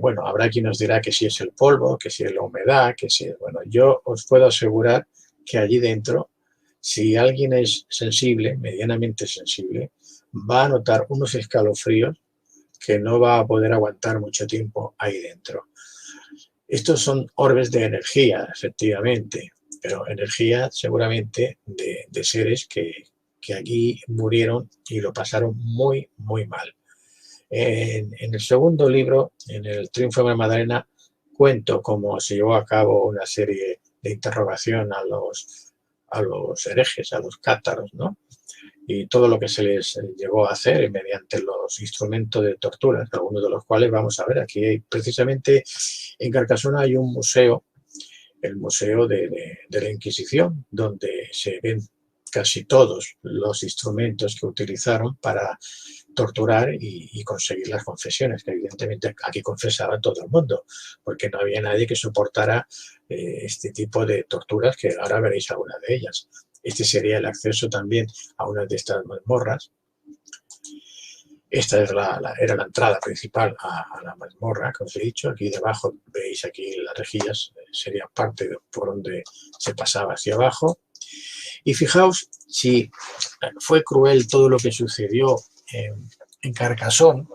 Bueno, habrá quien nos dirá que si es el polvo, que si es la humedad, que si es... Bueno, yo os puedo asegurar que allí dentro, si alguien es sensible, medianamente sensible, va a notar unos escalofríos que no va a poder aguantar mucho tiempo ahí dentro. Estos son orbes de energía, efectivamente, pero energía seguramente de seres que aquí murieron y lo pasaron muy, muy mal. En el segundo libro, en el Triunfo de María Magdalena, cuento cómo se llevó a cabo una serie de interrogación a los herejes, a los cátaros, ¿no? Y todo lo que se les llegó a hacer mediante los instrumentos de tortura, algunos de los cuales vamos a ver aquí. Precisamente en Carcasona hay un museo, el Museo de la Inquisición, donde se ven casi todos los instrumentos que utilizaron para torturar y conseguir las confesiones, que evidentemente aquí confesaba todo el mundo, porque no había nadie que soportara este tipo de torturas, que ahora veréis algunas de ellas. Este sería el acceso también a una de estas mazmorras. Esta era la entrada principal a la mazmorra, que os he dicho. Aquí debajo veis aquí las rejillas, sería parte por donde se pasaba hacia abajo. Y fijaos si fue cruel todo lo que sucedió en Carcassonne,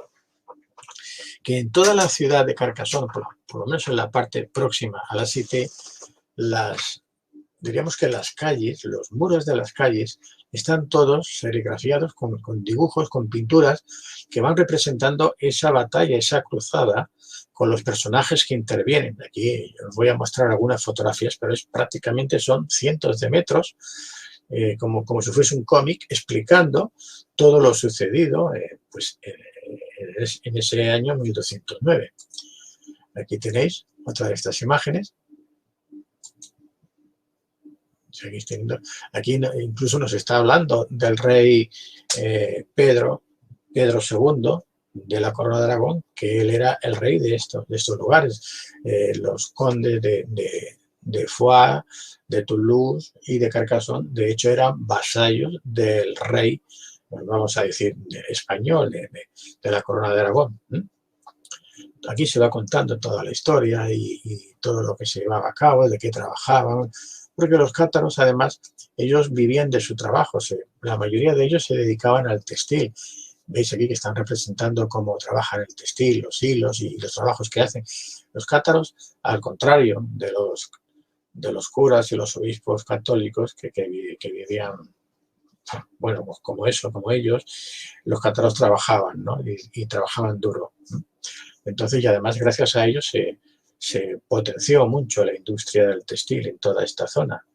que en toda la ciudad de Carcassonne, por lo menos en la parte próxima a la Cité, diríamos que las calles, los muros de las calles, están todos serigrafiados con dibujos, con pinturas que van representando esa batalla, esa cruzada con los personajes que intervienen. Aquí os voy a mostrar algunas fotografías, pero prácticamente son cientos de metros, como si fuese un cómic, explicando todo lo sucedido en ese año 1209. Aquí tenéis otra de estas imágenes. Seguís teniendo. Aquí incluso nos está hablando del rey Pedro II, de la Corona de Aragón, que él era el rey de estos lugares. Los condes de Foix, de Toulouse y de Carcassonne, de hecho, eran vasallos del rey, vamos a decir, español, de la Corona de Aragón. Aquí se va contando toda la historia y todo lo que se llevaba a cabo, de qué trabajaban, porque los cátaros, además, ellos vivían de su trabajo. La mayoría de ellos se dedicaban al textil. Veis aquí que están representando cómo trabajan el textil, los hilos y los trabajos que hacen. Los cátaros, al contrario de los curas y los obispos católicos que vivían, bueno, pues como ellos, los cátaros trabajaban, ¿no? Y trabajaban duro, ¿no? Entonces, y además, gracias a ellos se potenció mucho la industria del textil en toda esta zona.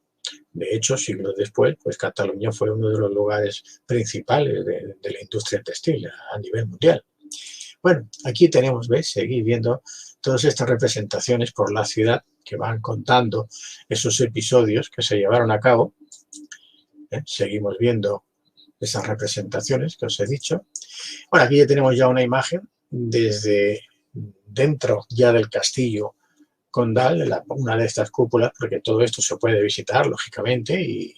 De hecho, siglos después, pues Cataluña fue uno de los lugares principales de la industria textil a nivel mundial. Bueno, aquí tenemos, ¿veis? Seguís viendo todas estas representaciones por la ciudad que van contando esos episodios que se llevaron a cabo. Seguimos viendo esas representaciones que os he dicho. Bueno, aquí ya tenemos ya una imagen desde dentro ya del castillo condal, una de estas cúpulas, porque todo esto se puede visitar, lógicamente, y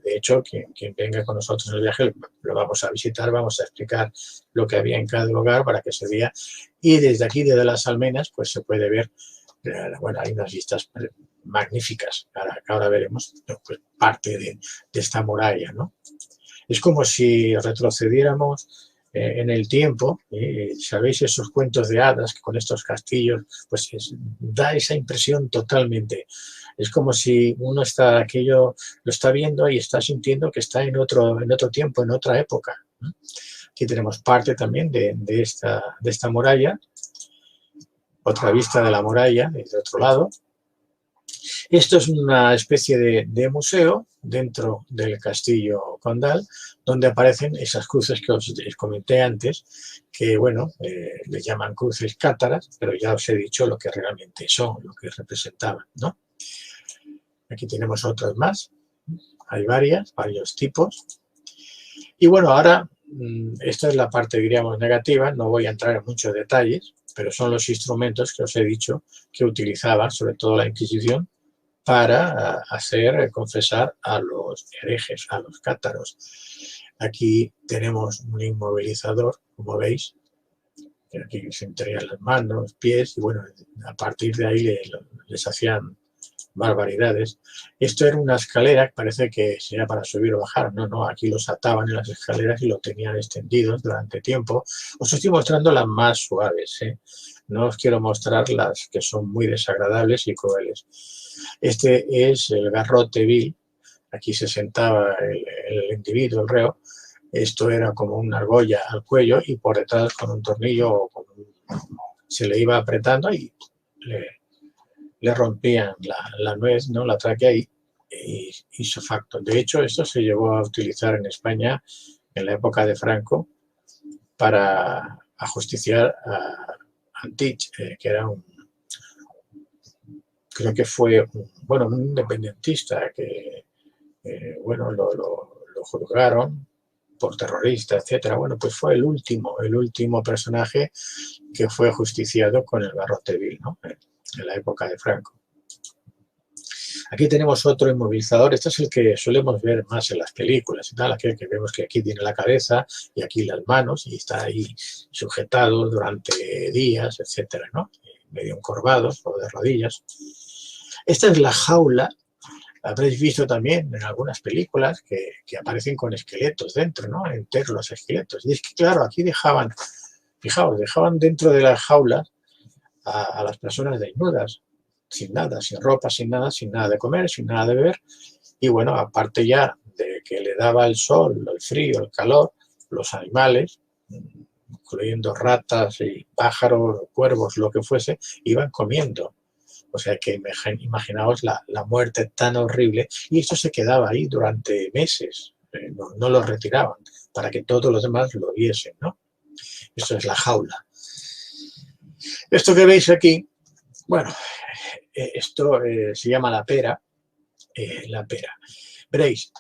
de hecho, quien venga con nosotros en el viaje lo vamos a visitar, vamos a explicar lo que había en cada lugar para que se vea. Y desde aquí, desde las almenas, pues se puede ver, bueno, hay unas vistas magníficas, que ahora veremos, pues, parte de esta muralla, ¿no? Es como si retrocediéramos en el tiempo, sabéis esos cuentos de hadas que con estos castillos, pues da esa impresión totalmente. Es como si uno lo está viendo y está sintiendo que está en otro tiempo, en otra época. Aquí tenemos parte también de esta muralla. otra vista de la muralla desde otro lado. Esto es una especie de museo dentro del castillo condal, donde aparecen esas cruces que os comenté antes, que, bueno, les llaman cruces cátaras, pero ya os he dicho lo que realmente son, lo que representaban, ¿no? Aquí tenemos otras más, hay varios tipos. Y bueno, ahora, esta es la parte, diríamos, negativa, no voy a entrar en muchos detalles, pero son los instrumentos que os he dicho que utilizaban, sobre todo la Inquisición, para hacer confesar a los herejes, a los cátaros. Aquí tenemos un inmovilizador, como veis, que aquí se entregan las manos, pies, y bueno, a partir de ahí les hacían barbaridades. Esto era una escalera que parece que sería para subir o bajar. No, aquí los ataban en las escaleras y lo tenían extendidos durante tiempo. Os estoy mostrando las más suaves, ¿eh? No os quiero mostrar las que son muy desagradables y crueles. Este es el garrote vil. Aquí se sentaba el individuo, el reo. Esto era como una argolla al cuello y por detrás con un tornillo se le iba apretando y le rompían la nuez, ¿no? La tráquea y hizo facto. De hecho, esto se llegó a utilizar en España en la época de Franco para ajusticiar a Antich, que era creo que fue un independentista que bueno, lo juzgaron por terrorista, etcétera. Bueno, pues fue el último personaje que fue ajusticiado con el garrote vil, ¿no? En la época de Franco. Aquí tenemos otro inmovilizador. Este es el que solemos ver más en las películas y tal, aquel que vemos que aquí tiene la cabeza y aquí las manos y está ahí sujetado durante días, etcétera, ¿no? Medio encorvados o de rodillas. Esta es la jaula. Habréis visto también en algunas películas que aparecen con esqueletos dentro, ¿no? Enteros los esqueletos. Y es que, claro, aquí dejaban, fijaos, dejaban dentro de las jaulas a las personas desnudas, sin nada, sin ropa, sin nada de comer, sin nada de beber. Y bueno, aparte ya de que le daba el sol, el frío, el calor, los animales, incluyendo ratas y pájaros, cuervos, lo que fuese, iban comiendo. O sea que imaginaos la muerte tan horrible. Y esto se quedaba ahí durante meses. No lo retiraban para que todos los demás lo viesen, ¿no? Esto es la jaula. Esto que veis aquí, bueno, esto se llama la pera. Veréis,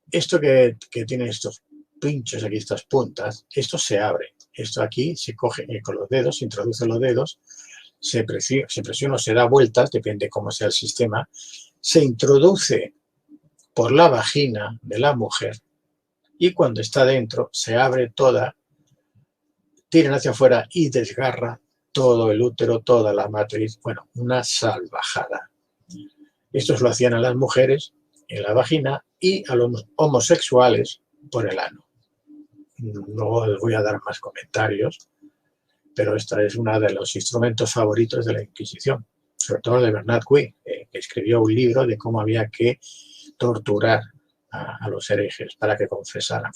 esto que tiene estos pinchos aquí, estas puntas, esto se abre. Esto aquí se coge con los dedos, se introducen los dedos, se presiona o se da vueltas, depende cómo sea el sistema, se introduce por la vagina de la mujer y cuando está dentro se abre toda, tiran hacia afuera y desgarra todo el útero, toda la matriz. Bueno, una salvajada. Esto lo hacían a las mujeres en la vagina y a los homosexuales por el ano. No os voy a dar más comentarios, pero esta es uno de los instrumentos favoritos de la Inquisición, sobre todo de Bernat Gui, que escribió un libro de cómo había que torturar a los herejes para que confesaran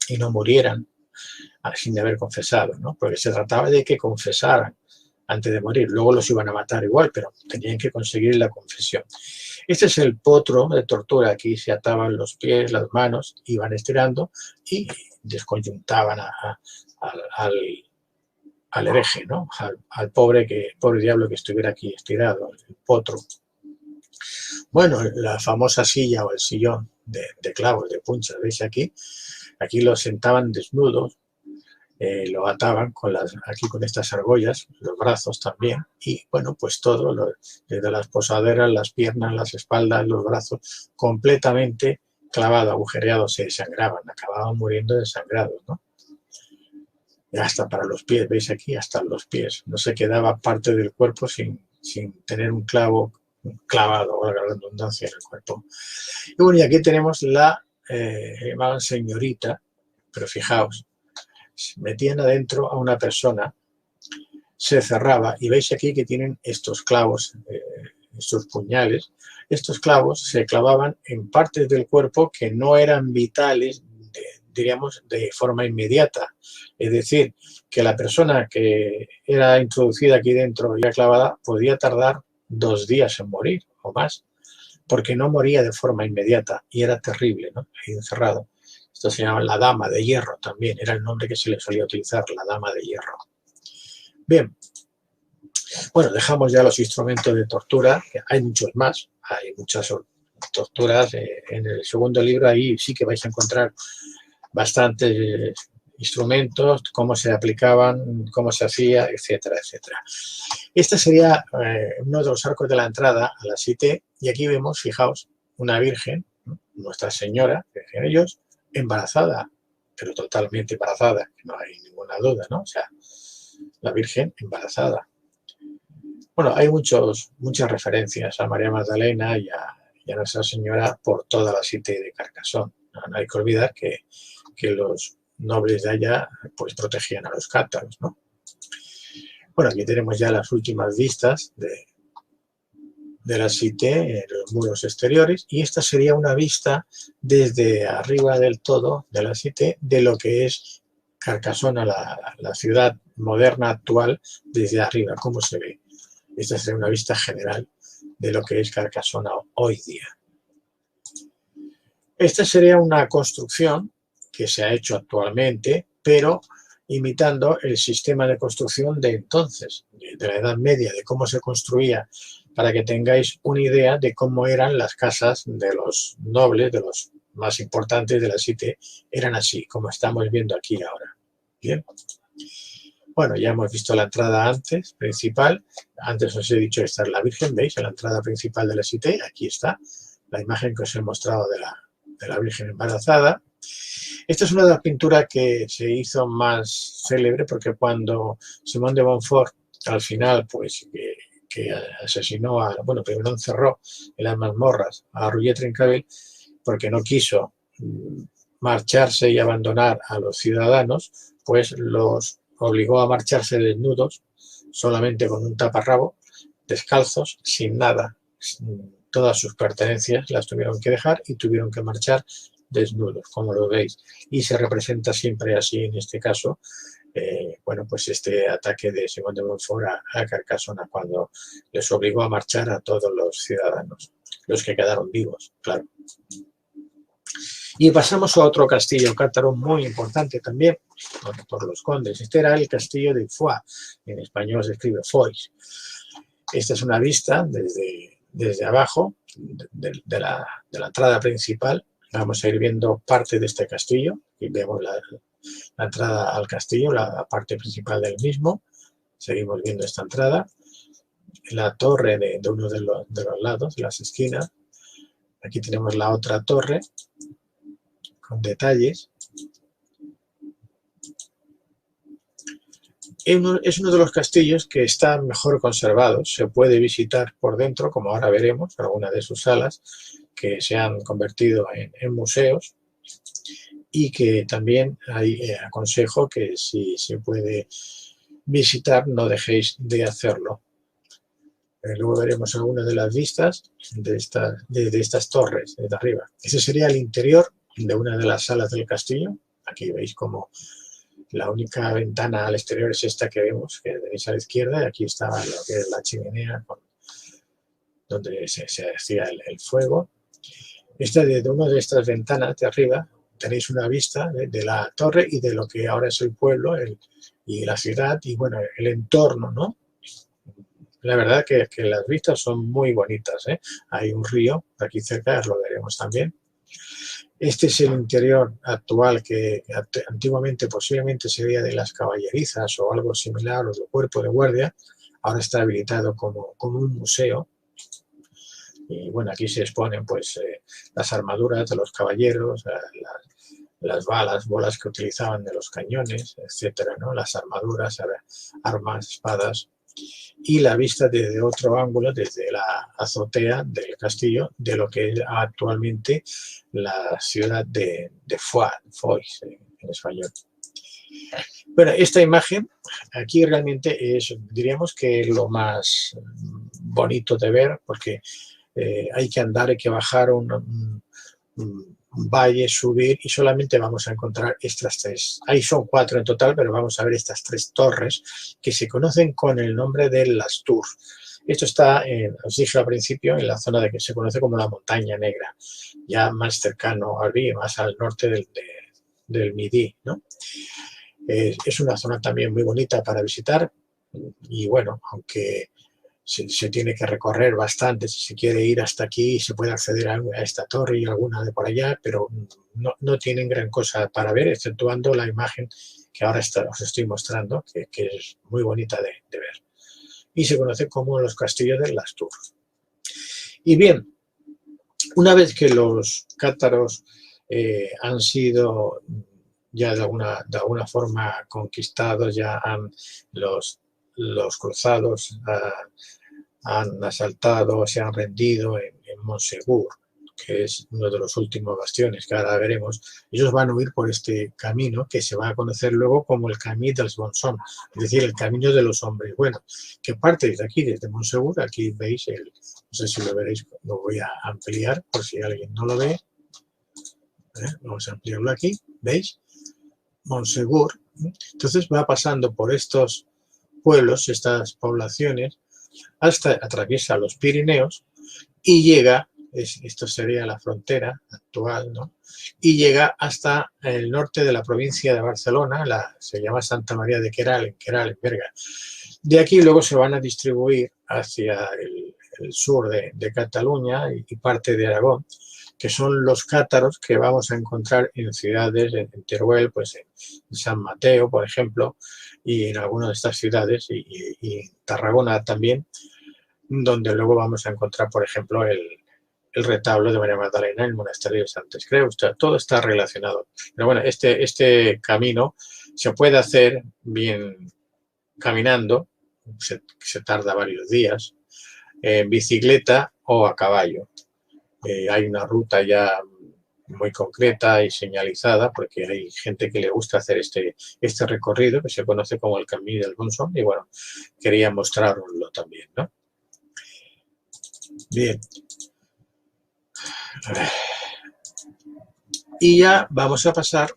y no murieran sin haber confesado, ¿no? Porque se trataba de que confesaran antes de morir. Luego los iban a matar igual, pero tenían que conseguir la confesión. Este es el potro de tortura. Aquí se ataban los pies, las manos, iban estirando y desconyuntaban al hereje, ¿no? Al pobre diablo que estuviera aquí estirado, el potro. Bueno, la famosa silla o el sillón de clavos, de punchas, ¿veis aquí? Aquí lo sentaban desnudos, lo ataban aquí con estas argollas, los brazos también, y bueno, pues todo, desde las posaderas, las piernas, las espaldas, los brazos, completamente clavado, agujereado, se desangraban, acababan muriendo desangrados, ¿no? Y hasta para los pies, veis aquí, hasta los pies, no se quedaba parte del cuerpo sin tener un clavo clavado, o la redundancia en el cuerpo. Y bueno, y aquí tenemos la llamaban señorita, pero fijaos, metían adentro a una persona, se cerraba y veis aquí que tienen estos clavos, estos puñales. Estos clavos se clavaban en partes del cuerpo que no eran vitales diríamos, de forma inmediata. Es decir, que la persona que era introducida aquí dentro y clavada podía tardar 2 días en morir o más, porque no moría de forma inmediata y era terrible, ¿no? Ahí encerrado. Esto se llama la dama de hierro también, era el nombre que se le solía utilizar, la dama de hierro. Bien, bueno, dejamos ya los instrumentos de tortura, que hay muchos más, hay muchas torturas. En el segundo libro ahí sí que vais a encontrar bastantes instrumentos, cómo se aplicaban, cómo se hacía, etcétera, etcétera. Este sería uno de los arcos de la entrada a la Cité, y aquí vemos, fijaos, una virgen, ¿no? Nuestra Señora, que decían ellos, embarazada, pero totalmente embarazada, que no hay ninguna duda, ¿no? O sea, la Virgen embarazada. Bueno, hay muchas referencias a María Magdalena y a Nuestra Señora por toda la Cité de Carcassonne. No hay que olvidar que los nobles de allá pues protegían a los cátaros, ¿no? Bueno, aquí tenemos ya las últimas vistas de la Cité en los muros exteriores, y esta sería una vista desde arriba del todo de la Cité de lo que es Carcassonne, la ciudad moderna actual, desde arriba, cómo se ve. Esta sería una vista general de lo que es Carcassonne hoy día. Esta sería una construcción que se ha hecho actualmente, pero imitando el sistema de construcción de entonces, de la Edad Media, de cómo se construía, para que tengáis una idea de cómo eran las casas de los nobles, de los más importantes de la Cité, eran así, como estamos viendo aquí ahora. Bien. Bueno, ya hemos visto la entrada antes, principal. Antes os he dicho, esta es la Virgen, ¿veis? La entrada principal de la Cité, aquí está, la imagen que os he mostrado de la Virgen embarazada. Esta es una de las pinturas que se hizo más célebre, porque cuando Simón de Montfort, al final, pues, que asesinó bueno, primero encerró en las mazmorras a Roger Trincavel, porque no quiso marcharse y abandonar a los ciudadanos, pues los obligó a marcharse desnudos, solamente con un taparrabo, descalzos, sin nada. Todas sus pertenencias las tuvieron que dejar y tuvieron que marchar desnudos, como lo veis. Y se representa siempre así, en este caso, bueno, pues este ataque de Simón de Montfort a Carcassonne, cuando les obligó a marchar a todos los ciudadanos, los que quedaron vivos, claro. Y pasamos a otro castillo cátaro muy importante también, por los condes. Este era el castillo de Foix, en español se escribe Foix. Esta es una vista desde abajo, de la entrada principal. Vamos a ir viendo parte de este castillo, y vemos la entrada al castillo, la parte principal del mismo. Seguimos viendo esta entrada, la torre de uno de los lados, las esquinas. Aquí tenemos la otra torre, con detalles. Es uno de los castillos que están mejor conservados. Se puede visitar por dentro, como ahora veremos, algunas de sus salas, que se han convertido en museos, y que también aconsejo que si se puede visitar, no dejéis de hacerlo. Luego veremos algunas de las vistas de estas torres desde arriba. Ese sería el interior de una de las salas del castillo. Aquí veis como la única ventana al exterior es esta que vemos, que tenéis a la izquierda, y aquí está lo que es la chimenea donde se hacía el fuego. Desde una de estas ventanas de arriba tenéis una vista de la torre y de lo que ahora es el pueblo y la ciudad, y bueno, el entorno, ¿no? La verdad que las vistas son muy bonitas, ¿eh? Hay un río aquí cerca, lo veremos también. Este es el interior actual, que antiguamente posiblemente sería de las caballerizas o algo similar, o del cuerpo de guardia. Ahora está habilitado como un museo. Y bueno, aquí se exponen pues las armaduras de los caballeros, las bolas que utilizaban de los cañones, etcétera, ¿no? Las armaduras, armas, espadas. Y la vista desde otro ángulo, desde la azotea del castillo, de lo que es actualmente la ciudad de Foix, en español. Bueno, esta imagen aquí realmente es, diríamos que lo más bonito de ver, porque hay que andar, hay que bajar valle, subir, y solamente vamos a encontrar estas 3. Ahí son 4 en total, pero vamos a ver estas 3 torres que se conocen con el nombre de Las Tours. Esto está, os dije al principio, en la zona de que se conoce como la Montaña Negra, ya más cercano al Bi, más al norte del Midi, ¿no? Es una zona también muy bonita para visitar y bueno, aunque se tiene que recorrer bastante, si se quiere ir hasta aquí, se puede acceder a esta torre y alguna de por allá, pero no tienen gran cosa para ver, exceptuando la imagen que ahora os estoy mostrando, que es muy bonita de ver. Y se conoce como los castillos de Las Tours. Y bien, una vez que los cátaros han sido ya de alguna forma conquistados, ya los cruzados han asaltado, se han rendido en Montsegur, que es uno de los últimos bastiones que ahora veremos. Ellos van a huir por este camino que se va a conocer luego como el Camí dels Bons Homes, es decir, el camino de los hombres buenos, que parte desde aquí, desde Montsegur. Aquí veis, no sé si lo veréis, lo voy a ampliar por si alguien no lo ve. Vamos a ampliarlo aquí, ¿veis? Montsegur. Entonces va pasando por estos pueblos, estas poblaciones, hasta atraviesa los Pirineos y llega, esto sería la frontera actual, ¿no? Y llega hasta el norte de la provincia de Barcelona, se llama Santa María de Queralt, en Berga. De aquí luego se van a distribuir hacia el sur de Cataluña y parte de Aragón, que son los cátaros que vamos a encontrar en ciudades, en Teruel, pues en San Mateo, por ejemplo, y en algunas de estas ciudades, y en Tarragona también, donde luego vamos a encontrar, por ejemplo, el retablo de María Magdalena en el monasterio de Santes Creus. Todo está relacionado. Pero bueno, este camino se puede hacer bien caminando, se tarda varios días, en bicicleta o a caballo. Hay una ruta ya muy concreta y señalizada, porque hay gente que le gusta hacer este recorrido, que se conoce como el Camí dels Bons Homes, y bueno, quería mostraroslo también, ¿no? Bien. Y ya vamos a pasar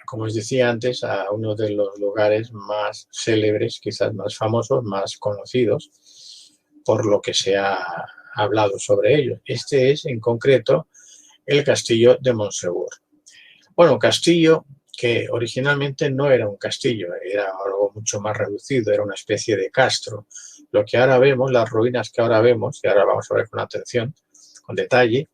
como os decía antes, a uno de los lugares más célebres, quizás más famosos, más conocidos, por lo que se ha hablado sobre ellos. Este es, en concreto, el castillo de Montsegur. Bueno, un castillo que originalmente no era un castillo, era algo mucho más reducido, era una especie de castro. Lo que ahora vemos, las ruinas que ahora vemos, y ahora vamos a ver con atención, con detalle,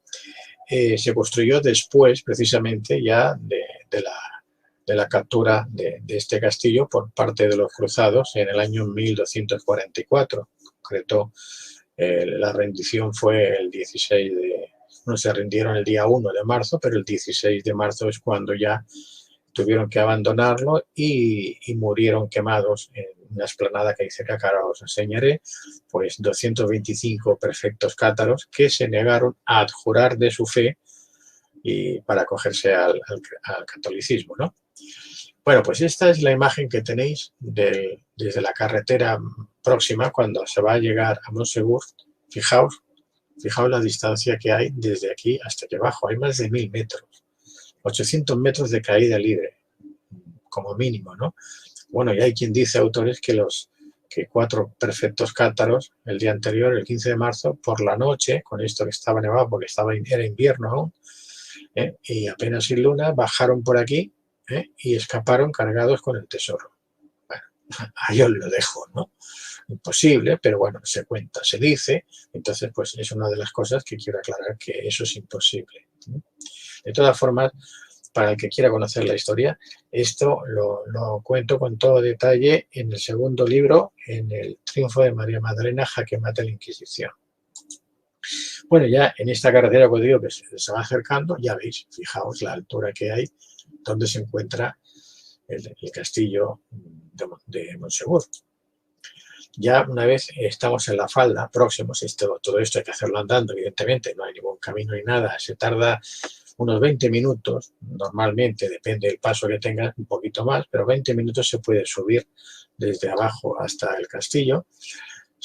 se construyó después, precisamente, ya de la captura de este castillo por parte de los cruzados en el año 1244. En concreto, la rendición fue el 16 no se rindieron el día 1 de marzo, pero el 16 de marzo es cuando ya tuvieron que abandonarlo y murieron quemados en una explanada que dice que acá os enseñaré, pues 225 perfectos cátaros que se negaron a adjurar de su fe y para acogerse al catolicismo, ¿no? Bueno, pues esta es la imagen que tenéis desde la carretera próxima cuando se va a llegar a Montsegur. Fijaos la distancia que hay desde aquí hasta aquí abajo. Hay más de 1000 metros, 800 metros de caída libre, como mínimo, ¿no? Bueno, y hay quien dice, autores, que 4 perfectos cátaros el día anterior, el 15 de marzo, por la noche, con esto que estaba nevado, porque era invierno aún, y apenas sin luna, bajaron por aquí y escaparon cargados con el tesoro. Bueno, ahí os lo dejo, ¿no? Imposible, pero bueno, se cuenta, se dice, entonces pues es una de las cosas que quiero aclarar, que eso es imposible. De todas formas, para el que quiera conocer la historia, esto lo cuento con todo detalle en el segundo libro, en el Triunfo de María Magdalena, Jaque Mate a la Inquisición. Bueno, ya en esta carretera que os digo que se va acercando, ya veis, fijaos la altura que hay, donde se encuentra el castillo de Montsegur. Ya una vez estamos en la falda, próximos, todo esto hay que hacerlo andando, evidentemente, no hay ningún camino ni nada, se tarda unos 20 minutos, normalmente, depende del paso que tengas, un poquito más, pero 20 minutos se puede subir desde abajo hasta el castillo.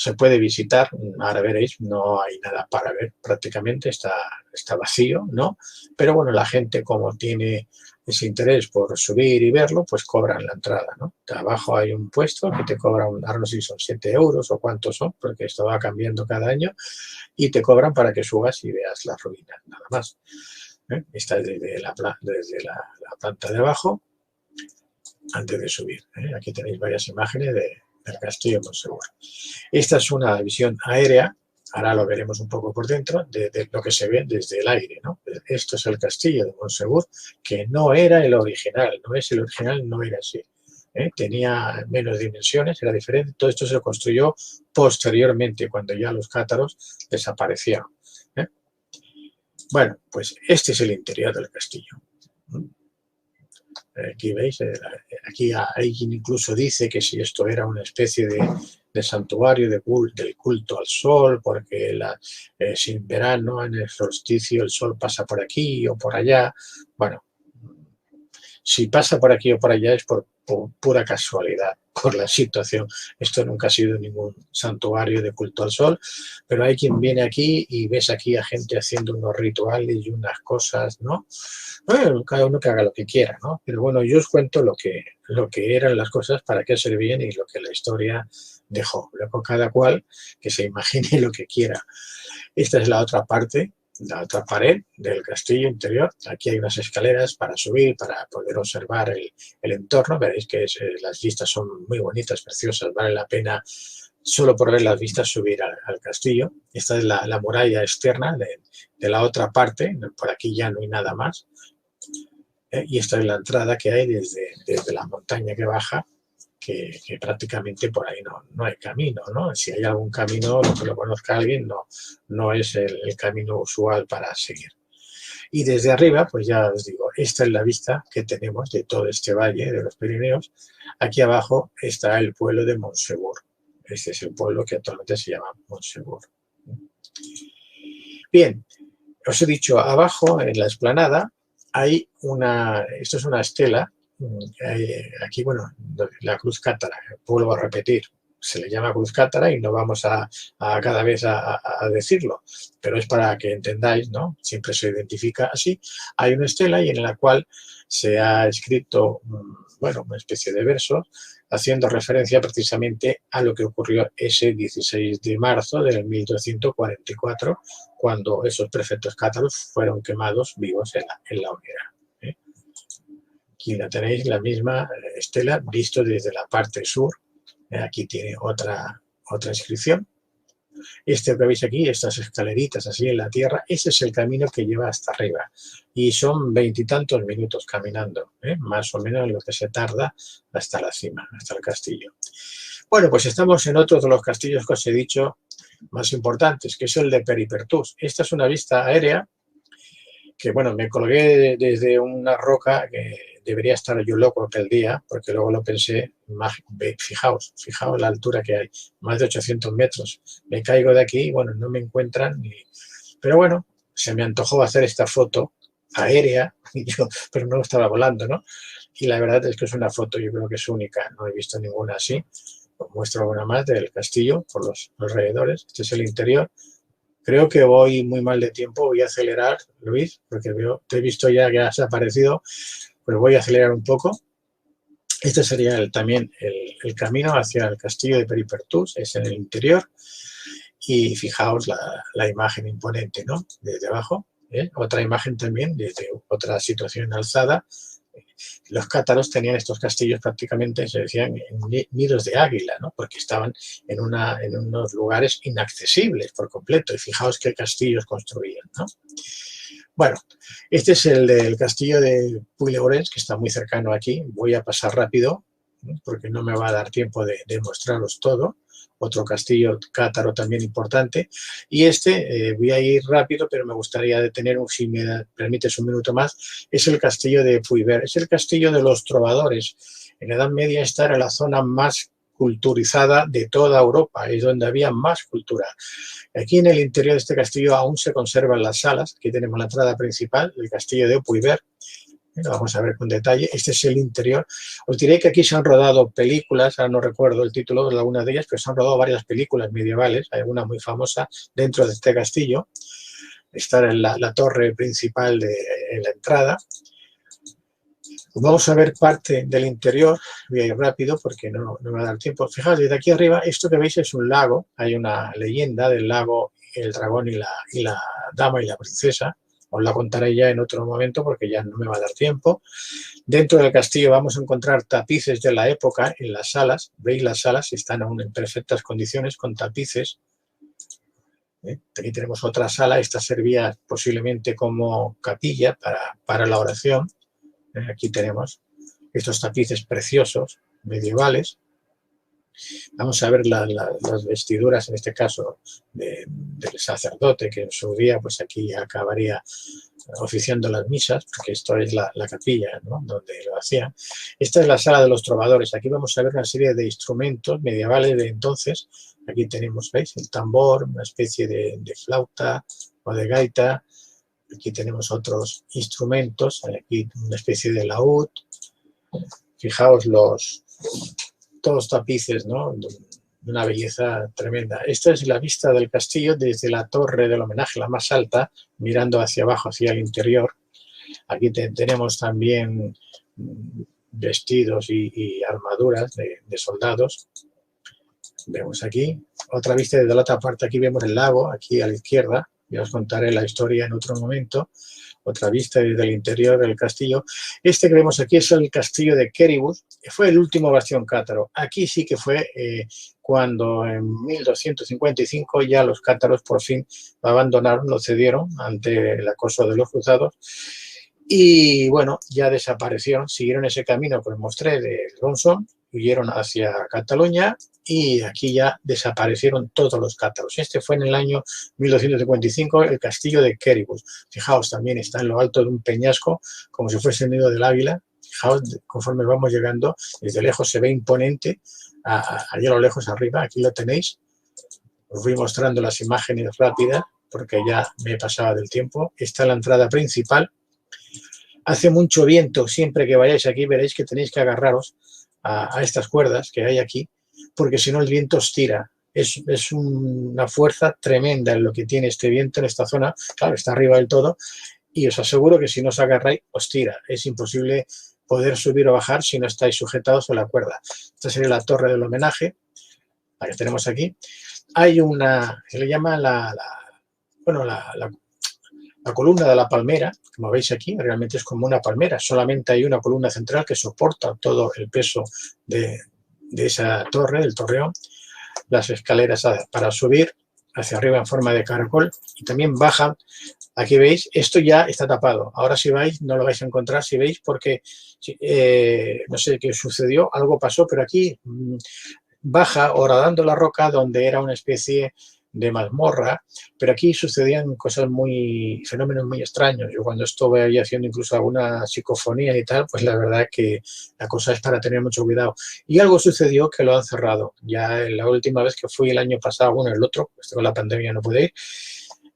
se puede visitar, ahora veréis, no hay nada para ver prácticamente, está vacío, ¿no? Pero bueno, la gente como tiene ese interés por subir y verlo, pues cobran la entrada, ¿no? De abajo hay un puesto que te cobra, ahora no sé si son 7 euros o cuántos son, porque esto va cambiando cada año, y te cobran para que subas y veas las ruinas, nada más. Esta es desde la planta de abajo, antes de subir. Aquí tenéis varias imágenes del castillo de Montsegur. Esta es una visión aérea, ahora lo veremos un poco por dentro, de lo que se ve desde el aire, ¿no? Esto es el castillo de Montsegur, que no era el original, no era así. Tenía menos dimensiones, era diferente. Todo esto se construyó posteriormente, cuando ya los cátaros desaparecieron. Bueno, pues este es el interior del castillo. Aquí veis, aquí hay quien incluso dice que si esto era una especie de santuario del culto al sol, porque sin verano, en el solsticio, el sol pasa por aquí o por allá. Bueno, si pasa por aquí o por allá es por pura casualidad, por la situación. Esto nunca ha sido ningún santuario de culto al sol, pero hay quien viene aquí y ves aquí a gente haciendo unos rituales y unas cosas, ¿no? Bueno, cada uno que haga lo que quiera, ¿no? Pero bueno, yo os cuento lo que eran las cosas, para qué servían y lo que la historia dejó. Luego cada cual que se imagine lo que quiera. Esta es la otra parte, la otra pared del castillo interior. Aquí hay unas escaleras para subir, para poder observar el entorno. Veréis que las vistas son muy bonitas, preciosas, vale la pena solo por ver las vistas subir al castillo. Esta es la muralla externa de la otra parte, por aquí ya no hay nada más. Y esta es la entrada que hay desde la montaña que baja, que prácticamente por ahí no hay camino, ¿no? Si hay algún camino, que lo conozca alguien, no es el camino usual para seguir. Y desde arriba, pues ya os digo, esta es la vista que tenemos de todo este valle de los Pirineos. Aquí abajo está el pueblo de Montsegur. Este es el pueblo que actualmente se llama Montsegur. Bien, os he dicho, abajo en la explanada hay esto es una estela. Aquí, bueno, la cruz cátara, vuelvo a repetir, se le llama cruz cátara y no vamos a cada vez a decirlo, pero es para que entendáis, ¿no? Siempre se identifica así. Hay una estela y en la cual se ha escrito, bueno, una especie de versos haciendo referencia precisamente a lo que ocurrió ese 16 de marzo del 1244, cuando esos prefectos cátaros fueron quemados vivos en la hoguera. Aquí la tenéis, la misma estela, visto desde la parte sur. Aquí tiene otra inscripción. Este que veis aquí, estas escaleritas así en la tierra, ese es el camino que lleva hasta arriba. Y son 20 y tantos minutos caminando, más o menos lo que se tarda hasta la cima, hasta el castillo. Bueno, pues estamos en otro de los castillos que os he dicho más importantes, que es el de Peripertús. Esta es una vista aérea que, bueno, me colgué desde una roca que debería estar yo loco aquel día, porque luego lo pensé, fijaos la altura que hay, más de 800 metros. Me caigo de aquí y, bueno, no me encuentran, pero bueno, se me antojó hacer esta foto aérea, pero no estaba volando, ¿no? Y la verdad es que es una foto, yo creo que es única, no he visto ninguna así. Os muestro una más del castillo por los alrededores. Este es el interior. Creo que voy muy mal de tiempo, voy a acelerar, Luis, porque te he visto ya que has aparecido, pues voy a acelerar un poco. Este sería también el camino hacia el castillo de Peripertús, es en el interior. Y fijaos la imagen imponente, ¿no? Desde abajo. Otra imagen también, desde otra situación alzada. Los cátaros tenían estos castillos prácticamente, se decían, nidos de águila, ¿no? Porque estaban en unos lugares inaccesibles por completo. Y fijaos qué castillos construían, ¿no? Bueno, este es el del castillo de Puy-le-Orens, que está muy cercano aquí. Voy a pasar rápido, porque no me va a dar tiempo de mostraros todo. Otro castillo cátaro también importante. Y voy a ir rápido, pero me gustaría detener, si me permites un minuto más, es el castillo de Puy-Ver. Es el castillo de los trovadores. En la Edad Media esta era la zona más culturizada de toda Europa, es donde había más cultura. Aquí en el interior de este castillo aún se conservan las salas. Aquí tenemos la entrada principal del castillo de Puy-Ver. Lo vamos a ver con detalle. Este es el interior. Os diré que aquí se han rodado películas, ahora no recuerdo el título de alguna de ellas, pero se han rodado varias películas medievales. Hay una muy famosa dentro de este castillo. Está en la torre principal en la entrada. Vamos a ver parte del interior. Voy a ir rápido porque no me va a dar tiempo. Fijaos, desde aquí arriba, esto que veis es un lago. Hay una leyenda del lago, el dragón y la dama y la princesa. Os la contaré ya en otro momento porque ya no me va a dar tiempo. Dentro del castillo vamos a encontrar tapices de la época en las salas. ¿Veis las salas? Están aún en perfectas condiciones con tapices. Aquí tenemos otra sala. Esta servía posiblemente como capilla para la oración. Aquí tenemos estos tapices preciosos, medievales. Vamos a ver las vestiduras, en este caso, del sacerdote, que en su día, pues aquí acabaría oficiando las misas, porque esto es la capilla, ¿no?, donde lo hacían. Esta es la sala de los trovadores. Aquí vamos a ver una serie de instrumentos medievales de entonces. Aquí tenemos, ¿veis?, el tambor, una especie de flauta o de gaita. Aquí tenemos otros instrumentos, hay aquí una especie de laúd. Fijaos todos los tapices, ¿no?, de una belleza tremenda. Esta es la vista del castillo desde la torre del homenaje, la más alta, mirando hacia abajo, hacia el interior. Aquí tenemos también vestidos y armaduras de soldados. Vemos aquí otra vista desde la otra parte. Aquí vemos el lago, aquí a la izquierda. Ya os contaré la historia en otro momento. Otra vista desde el interior del castillo. Este que vemos aquí es el castillo de Queribus. Fue el último bastión cátaro. Aquí sí que fue cuando en 1255 ya los cátaros por fin lo abandonaron, lo cedieron ante el acoso de los cruzados. Y bueno, ya desaparecieron, siguieron ese camino que os mostré de Ronson, huyeron hacia Cataluña y aquí ya desaparecieron todos los cátaros. Este fue en el año 1255, el castillo de Queribus. Fijaos, también está en lo alto de un peñasco, como si fuese el nido del águila. Fijaos, conforme vamos llegando, desde lejos se ve imponente, allá a lo lejos arriba, aquí lo tenéis. Os voy mostrando las imágenes rápidas, porque ya me pasaba del tiempo. Está la entrada principal. Hace mucho viento, siempre que vayáis aquí veréis que tenéis que agarraros a estas cuerdas que hay aquí, porque si no el viento os tira. Es una fuerza tremenda en lo que tiene este viento en esta zona. Claro, está arriba del todo y os aseguro que si no os agarráis os tira. Es imposible poder subir o bajar si no estáis sujetados a la cuerda. Esta sería la torre del homenaje, la que tenemos aquí. Hay una, se le llama la columna de la palmera, como veis aquí, realmente es como una palmera, solamente hay una columna central que soporta todo el peso de esa torre, del torreón, las escaleras para subir hacia arriba en forma de caracol y también bajan. Aquí veis, esto ya está tapado. Ahora si vais, no lo vais a encontrar, si veis, porque no sé qué sucedió, algo pasó, pero aquí baja horadando la roca donde era una especie de mazmorra, pero aquí sucedían fenómenos muy extraños. Yo cuando estuve ahí haciendo incluso alguna psicofonía y tal, pues la verdad es que la cosa es para tener mucho cuidado. Y algo sucedió que lo han cerrado. Ya la última vez que fui el año pasado, bueno, el otro, pues con la pandemia no pude ir,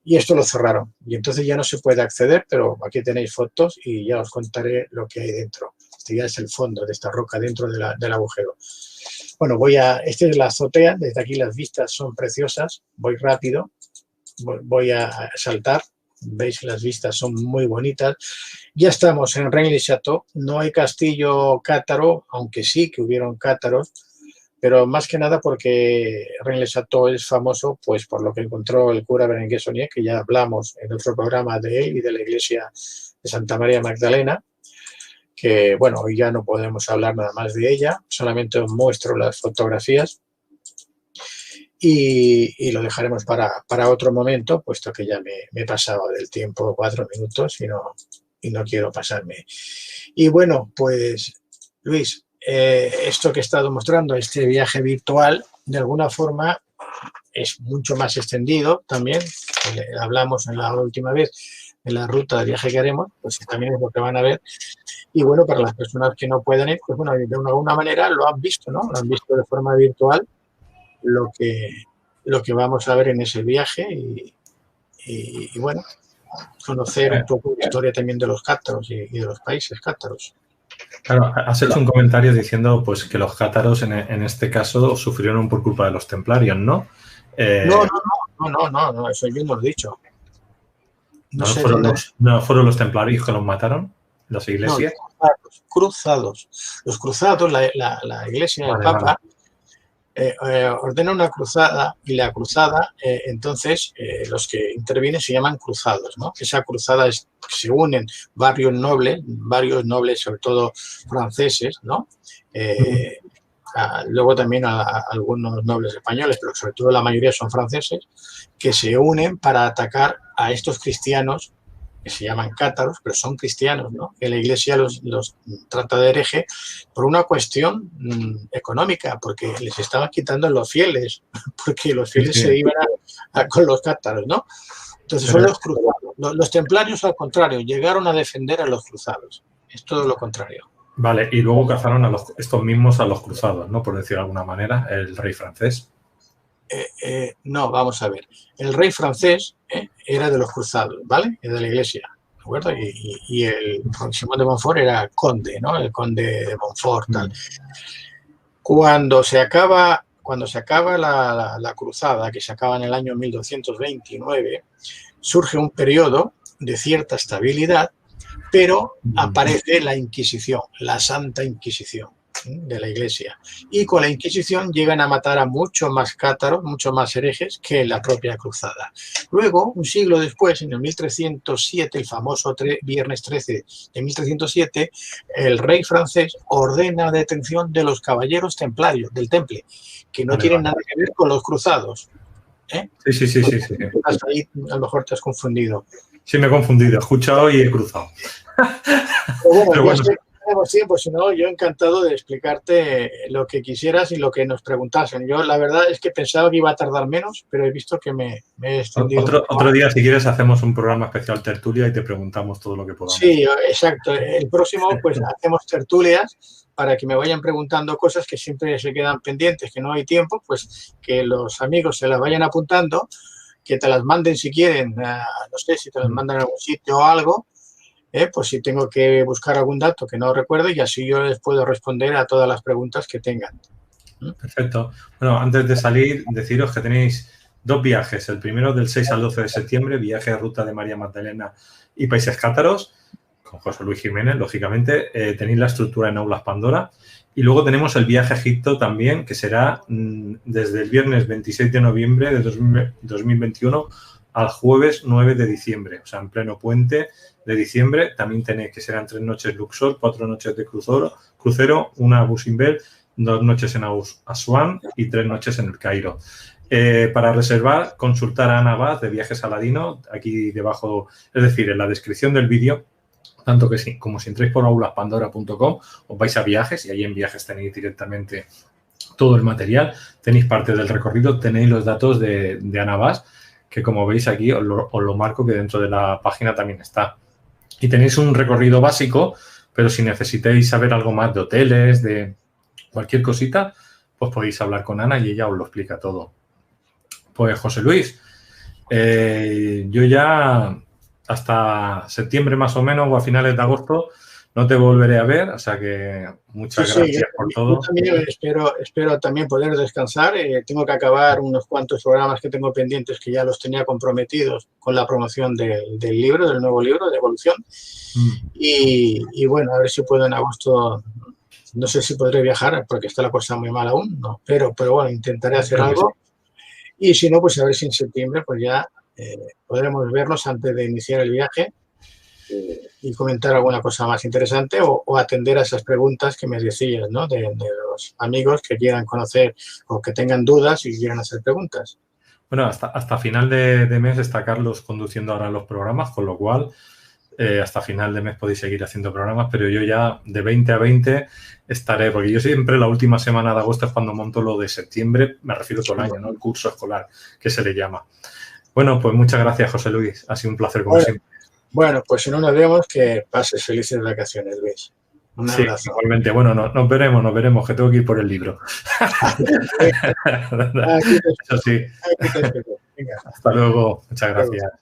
y esto lo cerraron. Y entonces ya no se puede acceder, pero aquí tenéis fotos y ya os contaré lo que hay dentro. Este ya es el fondo de esta roca dentro del agujero. Bueno, esta es la azotea, desde aquí las vistas son preciosas, voy rápido, voy a saltar, veis las vistas son muy bonitas. Ya estamos en Rennes-le-Château, no hay castillo cátaro, aunque sí que hubieron cátaros, pero más que nada porque Rennes-le-Château es famoso pues por lo que encontró el cura Berenguer Saunier, que ya hablamos en otro programa de él y de la iglesia de Santa María Magdalena, que bueno, hoy ya no podemos hablar nada más de ella, solamente os muestro las fotografías y lo dejaremos para otro momento, puesto que ya me he pasado del tiempo 4 minutos y no quiero pasarme. Y bueno, pues Luis, esto que he estado mostrando, este viaje virtual, de alguna forma es mucho más extendido también, hablamos en la última vez de la ruta de viaje que haremos, pues también es lo que van a ver. Y bueno, para las personas que no pueden ir, pues bueno, de alguna manera lo han visto, ¿no? Lo han visto de forma virtual, lo que vamos a ver en ese viaje y bueno, conocer un poco la historia también de los cátaros y de los países cátaros. Claro, has hecho un comentario diciendo pues que los cátaros en este caso sufrieron por culpa de los templarios, ¿no? No, eso yo no lo he dicho. No fueron los templarios que los mataron, las iglesias. No, cruzados. Los cruzados, la iglesia del Papa ordena una cruzada y la cruzada, entonces los que intervienen se llaman cruzados, ¿no? Esa cruzada se unen varios nobles, sobre todo franceses, ¿no? Luego también a algunos nobles españoles, pero sobre todo la mayoría son franceses, que se unen para atacar a estos cristianos que se llaman cátaros, pero son cristianos, ¿no? Que la iglesia los trata de hereje por una cuestión económica, porque les estaban quitando los fieles, porque los fieles se iban con los cátaros, ¿no? Entonces son los cruzados. Los templarios, al contrario, llegaron a defender a los cruzados. Es todo lo contrario. Vale, y luego cazaron a estos mismos a los cruzados, ¿no? Por decir de alguna manera, el rey francés. No, vamos a ver. El rey francés era de los cruzados, ¿vale? Era de la iglesia, ¿de acuerdo? Y el Simón de Montfort era conde, ¿no? El conde de Montfort, tal. Cuando se acaba la cruzada, que se acaba en el año 1229, surge un periodo de cierta estabilidad, pero aparece la Inquisición, la Santa Inquisición de la Iglesia. Y con la Inquisición llegan a matar a muchos más cátaros, muchos más herejes que en la propia cruzada. Luego, un siglo después, en el 1307, el famoso Viernes 13 de 1307, el rey francés ordena la detención de los caballeros templarios del Temple, que no tienen nada que ver con los cruzados. Sí. Ahí a lo mejor te has confundido. Sí, me he confundido. He escuchado y he cruzado. Pero bueno, ya tenemos tiempo, si no, yo encantado de explicarte lo que quisieras y lo que nos preguntasen. Yo la verdad es que pensaba que iba a tardar menos, pero he visto que me he extendido. Otro día, si quieres, hacemos un programa especial tertulia y te preguntamos todo lo que podamos. Sí, exacto. El próximo, pues hacemos tertulias para que me vayan preguntando cosas que siempre se quedan pendientes, que no hay tiempo, pues que los amigos se las vayan apuntando, que te las manden si quieren, no sé, si te las mandan a algún sitio o algo, pues si tengo que buscar algún dato que no recuerdo y así yo les puedo responder a todas las preguntas que tengan. Perfecto. Bueno, antes de salir, deciros que tenéis 2 viajes. El primero del 6 al 12 de septiembre, viaje a ruta de María Magdalena y Países Cátaros, con José Luis Jiménez, lógicamente. Tenéis la estructura en Aulas Pandora. Y luego tenemos el viaje a Egipto también, que será desde el viernes 26 de noviembre de 2021 al jueves 9 de diciembre, o sea, en pleno puente de diciembre. También tenéis que serán 3 noches Luxor, 4 noches de crucero, una Busimbel, 2 noches en Asuán y 3 noches en el Cairo. Para reservar, consultar a Ana Vaz de Viajes Aladino, aquí debajo, es decir, en la descripción del vídeo. Tanto que sí, como si entréis por aulaspandora.com, os vais a viajes y ahí en viajes tenéis directamente todo el material. Tenéis parte del recorrido, tenéis los datos de Ana Vaz, que como veis aquí os lo marco, que dentro de la página también está. Y tenéis un recorrido básico, pero si necesitáis saber algo más de hoteles, de cualquier cosita, pues podéis hablar con Ana y ella os lo explica todo. Pues José Luis, yo ya hasta septiembre más o menos o a finales de agosto no te volveré a ver, o sea que muchas gracias por todo. Yo también espero también poder descansar. Tengo que acabar unos cuantos programas que tengo pendientes que ya los tenía comprometidos con la promoción del libro, del nuevo libro de Evolución. Y bueno, a ver si puedo en agosto. No sé si podré viajar porque está la cosa muy mal aún, no, pero bueno, intentaré hacer algo. Y si no, pues a ver si en septiembre pues ya podremos vernos antes de iniciar el viaje y comentar alguna cosa más interesante o atender a esas preguntas que me decías, ¿no? De los amigos que quieran conocer o que tengan dudas y quieran hacer preguntas. Bueno, hasta final de mes está Carlos conduciendo ahora los programas, con lo cual hasta final de mes podéis seguir haciendo programas, pero yo ya de 20 a 20 estaré, porque yo siempre la última semana de agosto es cuando monto lo de septiembre, me refiero todo el año, ¿no? El curso escolar, que se le llama. Bueno, pues muchas gracias, José Luis. Ha sido un placer, como siempre. Bueno, pues si no nos vemos, que pases felices vacaciones, Luis. Un abrazo. Sí, igualmente. Bueno, nos veremos, que tengo que ir por el libro. Eso sí. Venga. Hasta luego. Muchas gracias.